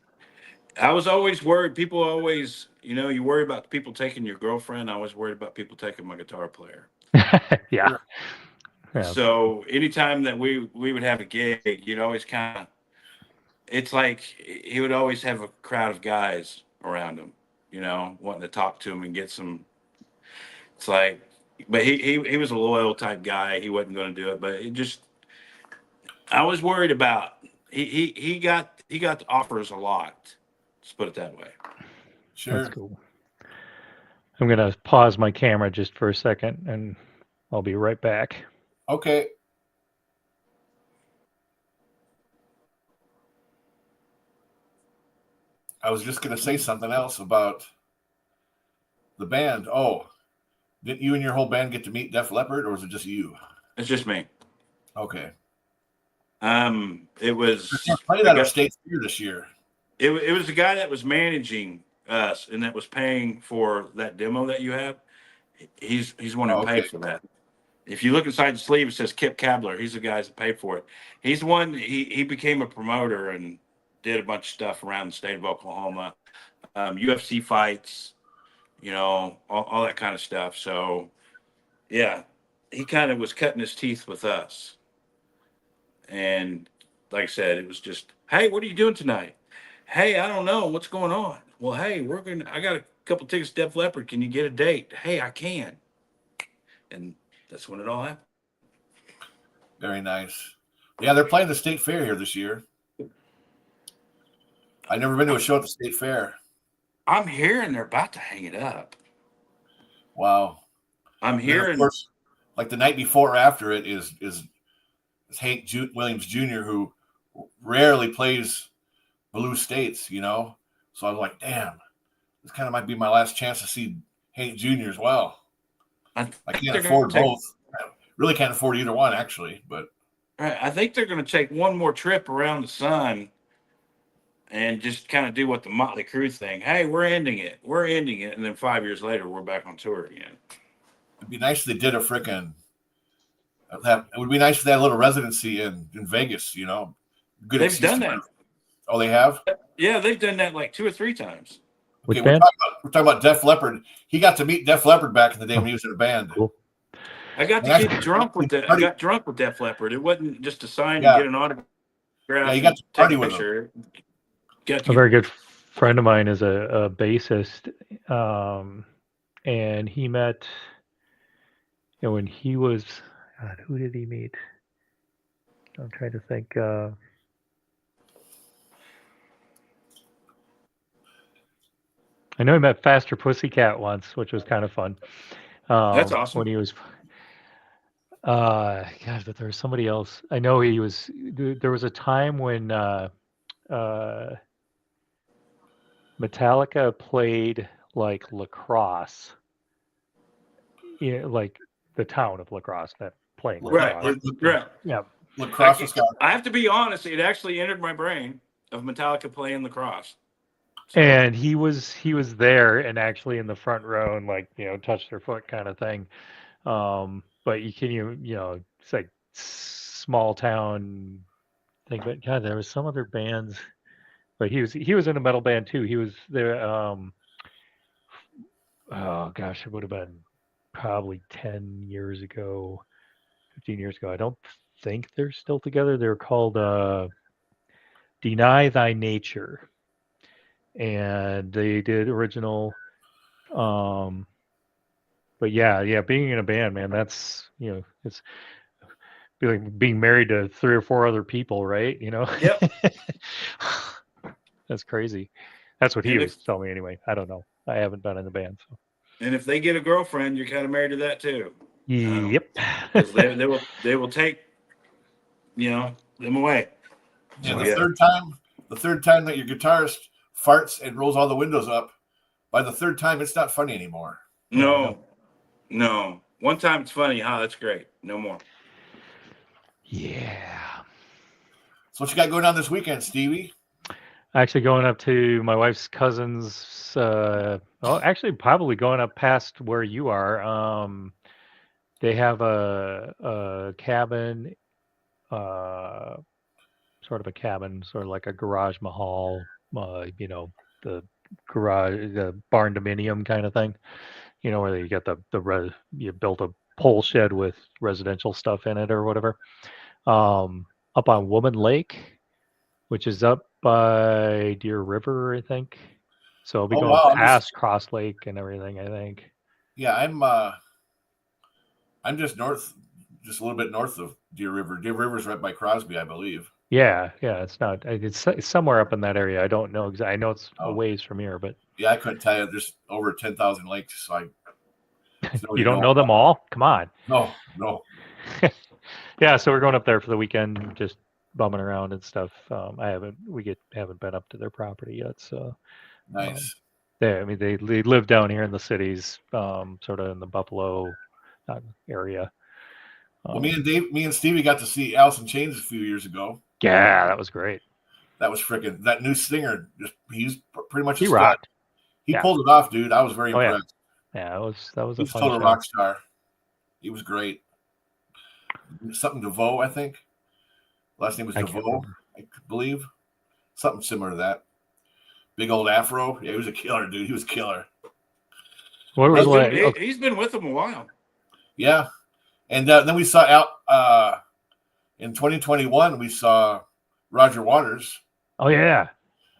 Speaker 2: I was always worried. People always, you worry about people taking your girlfriend. I was worried about people taking my guitar player.
Speaker 5: Yeah.
Speaker 2: So anytime that we would have a gig, you'd always it's like he would always have a crowd of guys around him, wanting to talk to him and get some. It's like, but he was a loyal type guy. He wasn't going to do it, but I was worried about. He got the offers a lot. Let's put it that way.
Speaker 1: Sure.
Speaker 5: That's cool. I'm going to pause my camera just for a second, and I'll be right back.
Speaker 1: Okay. I was just going to say something else about the band. Oh, didn't you and your whole band get to meet Def Leppard, or was it just you?
Speaker 2: It's just me.
Speaker 1: Okay.
Speaker 2: It was
Speaker 1: played at our state fair this year.
Speaker 2: It was the guy that was managing us and that was paying for that demo that you have. He's the one who paid for that. If you look inside the sleeve, it says Kip Kabler. He's the guy that paid for it. He's the one. He became a promoter and did a bunch of stuff around the state of Oklahoma, UFC fights, all that kind of stuff. So, yeah, he kind of was cutting his teeth with us. And like I said, it was just, hey, what are you doing tonight? Hey, I don't know. What's going on? Well, hey, I got a couple tickets to Def Leppard. Can you get a date? Hey, I can. And that's when it all happened.
Speaker 1: Very nice. Yeah, they're playing the state fair here this year. I've never been to a show at the state fair.
Speaker 2: I'm hearing they're about to hang it up.
Speaker 1: Wow.
Speaker 2: I'm hearing.
Speaker 1: Of course, like the night before or after it is Hank Williams Jr., who rarely plays blue states, So I'm like, damn, this kind of might be my last chance to see Hank Jr. as well. I can't afford both. Really can't afford either one, actually. But
Speaker 2: I think they're going to take one more trip around the sun and just kind of do what the Motley Crue thing. Hey, we're ending it. And then 5 years later, we're back on tour again.
Speaker 1: It'd be nice if they did a freaking. It would be nice if they had a little residency in Vegas, Good.
Speaker 2: They've done that.
Speaker 1: Oh, they have?
Speaker 2: Yeah, they've done that like 2 or 3 times.
Speaker 1: Okay, we're talking about Def Leppard. He got to meet Def Leppard back in the day when he was in a band.
Speaker 5: Cool.
Speaker 2: I got to get drunk with I got drunk with Def Leppard. It wasn't just a sign to get an autograph.
Speaker 1: Yeah, you got to party with him.
Speaker 5: A very good friend of mine is a bassist, and he met, when he was, God, who did he meet? I'm trying to think. I know he met Faster Pussycat once, which was kind of fun.
Speaker 2: That's awesome.
Speaker 5: When he was, God, but there was somebody else. I know he was. There was a time when Metallica played like La Crosse, like the town of La Crosse, that playing
Speaker 2: Right.
Speaker 5: lacrosse.
Speaker 2: Right.
Speaker 5: Yeah.
Speaker 1: Lacrosse was got.
Speaker 2: I have to be honest. It actually entered my brain of Metallica playing lacrosse. So,
Speaker 5: And he was there and actually in the front row and like, touched their foot kind of thing. But it's like small town thing. But God, there was some other bands. But he was in a metal band too. He was there. Oh gosh, it would have been probably 10 years ago, 15 years ago. I don't think they're still together. They're called Deny Thy Nature. And they did original. But yeah, being in a band, man, that's it's like being married to 3 or 4 other people, right?
Speaker 2: Yep.
Speaker 5: That's crazy. That's what he
Speaker 2: And
Speaker 5: was telling me anyway. I don't know. I haven't been in the band, so.
Speaker 2: And if they get a girlfriend, you're kind of married to that too.
Speaker 5: Yep.
Speaker 2: 'Cause they will take them away.
Speaker 1: And
Speaker 2: So,
Speaker 1: the third time that your guitarist farts and rolls all the windows up, by the third time it's not funny anymore.
Speaker 2: No. One time it's funny. That's great. No more.
Speaker 5: Yeah.
Speaker 1: So what you got going on this weekend, Stevie?
Speaker 5: Actually going up to my wife's cousin's, actually probably going up past where you are. They have a cabin, sort of a cabin, sort of like a garage mahal, the garage, the barn dominium kind of thing, where you got you built a pole shed with residential stuff in it or whatever. Up on Woman Lake, which is up by Deer River, I think. So I'll be going past Cross Lake and everything, I think.
Speaker 1: Yeah, I'm just a little bit north of Deer River. Deer River's right by Crosby, I believe.
Speaker 5: Yeah, it's not. It's somewhere up in that area. I don't know exactly. I know it's a ways from here, but
Speaker 1: yeah, I couldn't tell you. There's over 10,000 lakes, so
Speaker 5: you don't know them all? Come on.
Speaker 1: No.
Speaker 5: Yeah, so we're going up there for the weekend, just bumming around and stuff. We haven't been up to their property yet, so
Speaker 1: nice.
Speaker 5: They live down here in the cities, sort of in the Buffalo area.
Speaker 1: Well, me and Stevie got to see Alice in Chains a few years ago.
Speaker 5: Yeah, that was great.
Speaker 1: That was freaking that new singer. He's pretty much
Speaker 5: he rocked.
Speaker 1: He pulled it off, dude. I was very impressed.
Speaker 5: Yeah, that was a
Speaker 1: He's
Speaker 5: fun
Speaker 1: total
Speaker 5: show.
Speaker 1: rock star. He was great. Something DeVoe, I think. Last name was DeVoe, I believe. Something similar to that. Big old afro. Yeah, he was a killer, dude. He was a killer.
Speaker 5: What was
Speaker 2: he's been with them a while.
Speaker 1: Yeah. And then we saw out in 2021, we saw Roger Waters.
Speaker 5: Oh, yeah.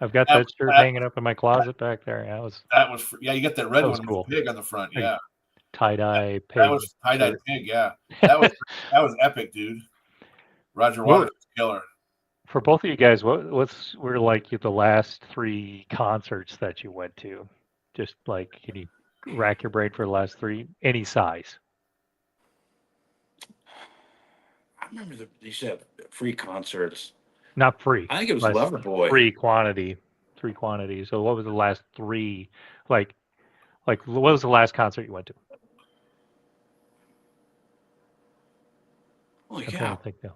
Speaker 5: I've got that shirt hanging up in my closet back there.
Speaker 1: You get that red one
Speaker 5: cool.
Speaker 1: with the pig on the front. Yeah.
Speaker 5: Tie-dye pig.
Speaker 1: That was tie-dye pig, yeah. That was epic, dude. Roger Waters was killer.
Speaker 5: For both of you guys, what's were like the last 3 concerts that you went to? Just like, can you rack your brain for the last 3? Any size?
Speaker 2: I remember you said free concerts.
Speaker 5: Not free.
Speaker 2: I think it was Loverboy.
Speaker 5: Free quantity. 3 quantities. So what was the last 3? Like what was the last concert you went to?
Speaker 2: Holy
Speaker 5: I'm
Speaker 2: cow.
Speaker 5: trying to think now.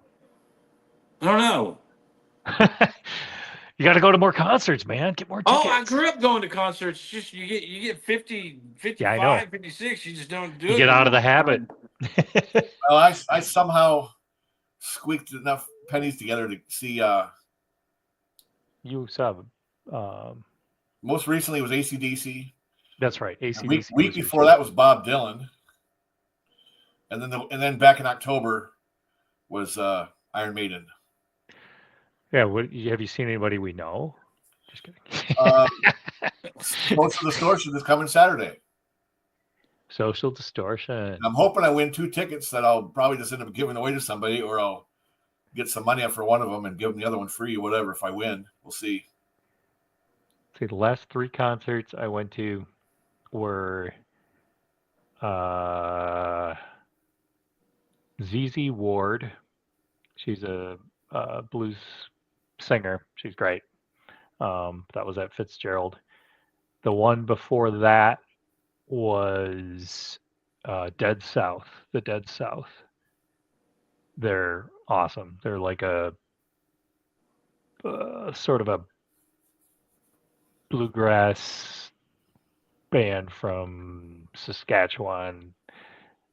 Speaker 2: I don't know.
Speaker 5: You got to go to more concerts, man. Get more tickets.
Speaker 2: Oh, I grew up going to concerts. Just you get 50, 55, 56. You just don't do it.
Speaker 5: You get out of the habit.
Speaker 1: Well, I somehow squeaked enough pennies together to see.
Speaker 5: You saw.
Speaker 1: Most recently was AC/DC.
Speaker 5: That's right. AC/DC.
Speaker 1: Week before that was Bob Dylan, and then back in October was Iron Maiden.
Speaker 5: Yeah. Have you seen anybody we know? Just kidding.
Speaker 1: Social Distortion is coming Saturday.
Speaker 5: Social Distortion.
Speaker 1: And I'm hoping I win 2 tickets that I'll probably just end up giving away to somebody, or I'll get some money for one of them and give them the other one free or whatever. If I win, we'll see.
Speaker 5: See, the last 3 concerts I went to were ZZ Ward. She's a blues singer. She's great. That was at Fitzgerald. The one before that was Dead South. The Dead South. they're awesome. They're like a sort of a bluegrass band from Saskatchewan.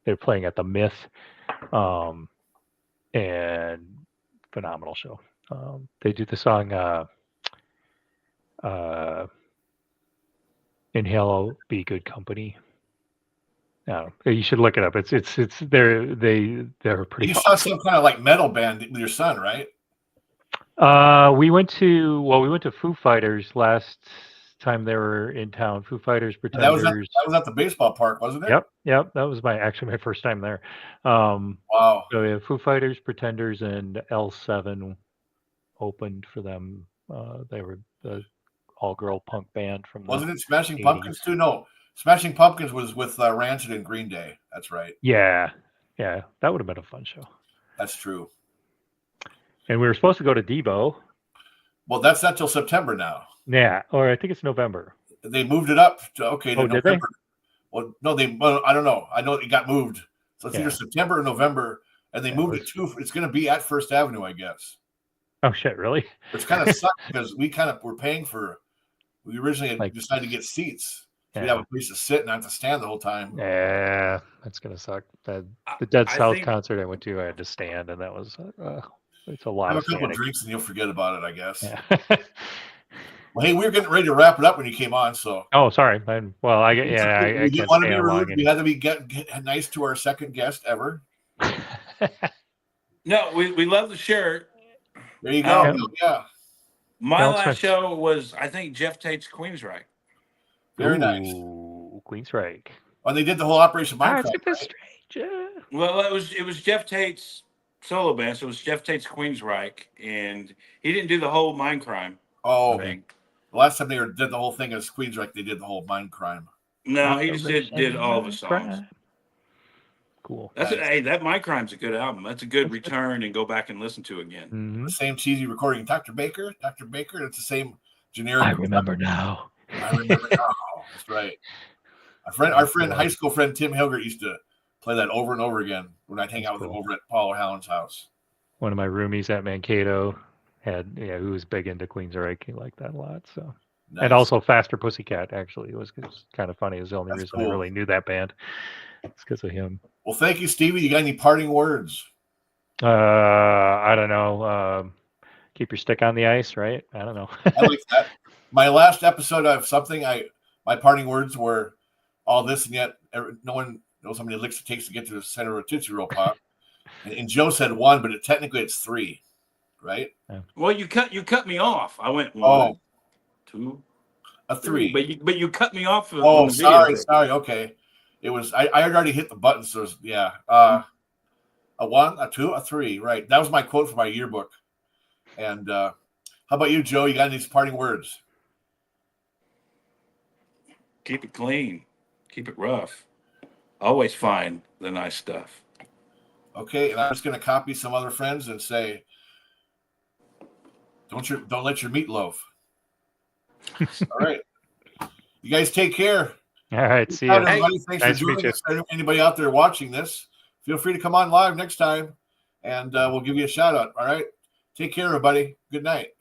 Speaker 5: They're playing at the Myth, and phenomenal show. They do the song "Inhale, Be Good Company." You should look it up. They're pretty.
Speaker 1: You saw some kind of like metal band with your son, right?
Speaker 5: We went to Foo Fighters last time they were in town. Foo Fighters, Pretenders.
Speaker 1: That was at the baseball park, wasn't it?
Speaker 5: Yep. That was my first time there.
Speaker 1: Wow.
Speaker 5: So yeah, Foo Fighters, Pretenders, and L7 opened for them. They were the all-girl punk band from.
Speaker 1: Wasn't it Smashing
Speaker 5: 80s.
Speaker 1: Pumpkins too? No, Smashing Pumpkins was with Rancid and Green Day. That's right.
Speaker 5: Yeah, that would have been a fun show.
Speaker 1: That's true.
Speaker 5: And we were supposed to go to Devo.
Speaker 1: Well, that's not till September now.
Speaker 5: Yeah, or I think it's November.
Speaker 1: They moved it up to
Speaker 5: Did they?
Speaker 1: Well, no, I don't know. I know it got moved, so it's either September or November, and they moved it to. It's going to be at First Avenue, I guess.
Speaker 5: Oh shit! Really?
Speaker 1: Which kind of sucked because we were paying for. We originally had decided to get seats. So we'd have a place to sit and not have to stand the whole time.
Speaker 5: Yeah, that's gonna suck. The Dead South
Speaker 2: think-
Speaker 5: concert I went to, I had to stand, and that was it's a lot
Speaker 1: Have a
Speaker 5: of
Speaker 1: couple
Speaker 5: standing.
Speaker 1: drinks and you'll forget about it, I guess.
Speaker 5: Yeah.
Speaker 1: Well, hey, we were getting ready to wrap it up when you came on, so.
Speaker 5: Oh, sorry. I
Speaker 1: we
Speaker 5: can't
Speaker 1: didn't want to
Speaker 5: stay
Speaker 1: be
Speaker 5: on long.
Speaker 1: rude. We had to get nice to our second guest ever.
Speaker 2: No, we love the shirt.
Speaker 1: There you go. Yeah.
Speaker 2: My
Speaker 5: No,
Speaker 2: last
Speaker 5: it's
Speaker 2: show was, I think, Jeff Tate's Queensryche.
Speaker 1: Very nice.
Speaker 5: Queensryche.
Speaker 1: Well, they did the whole Operation Minecraft.
Speaker 5: Right? Stranger.
Speaker 2: Well, it was Jeff Tate's solo band, so it was Jeff Tate's Queensryche, and he didn't do the whole Mind Crime thing.
Speaker 1: The last time they did the whole thing as Queensryche, they did the whole Mind Crime.
Speaker 2: No, he just did all the songs.
Speaker 5: Cool.
Speaker 2: That Mind Crime's a good album. That's a good return and go back and listen to again.
Speaker 5: Mm-hmm.
Speaker 1: The same cheesy recording. Dr. Baker. It's the same generic.
Speaker 5: I remember now.
Speaker 1: That's right. Our friend, high school friend Tim Hilgert used to play that over and over again when I'd hang out with him over at Paul Hallen's house.
Speaker 5: One of my roomies at Mankato who was big into Queensryche. He liked that a lot. So,
Speaker 1: Nice.
Speaker 5: And also Faster Pussycat. Actually, it was kind of funny. It was the only
Speaker 1: That's
Speaker 5: reason
Speaker 1: cool.
Speaker 5: I really knew that band. It's because of him.
Speaker 1: Well, thank you, Stevie. You got any parting words?
Speaker 5: I don't know. Keep your stick on the ice, right? I don't know.
Speaker 1: I like that. My last episode of something, my parting words were all this and yet no one knows how many licks it takes to get to the center of a Tootsie Roll Pop. and Joe said 1, but technically it's 3, right?
Speaker 2: Well, you cut me off. I went 1, 2,
Speaker 1: a 3.
Speaker 2: But you cut me off.
Speaker 1: Oh, sorry. Okay. It was I had already hit the button, so it was, a 1, a 2, a 3. Right. That was my quote for my yearbook. And how about you, Joe? You got any parting words?
Speaker 2: Keep it clean. Keep it rough. Always find the nice stuff.
Speaker 1: Okay, and I'm just going to copy some other friends and say, don't let your meat loaf. All right. You guys take care.
Speaker 5: All right. See you.
Speaker 1: Everybody, thanks
Speaker 5: nice
Speaker 1: for
Speaker 5: to meet
Speaker 1: joining us. Anybody out there watching this, feel free to come on live next time, and we'll give you a shout out. All right. Take care, everybody. Good night.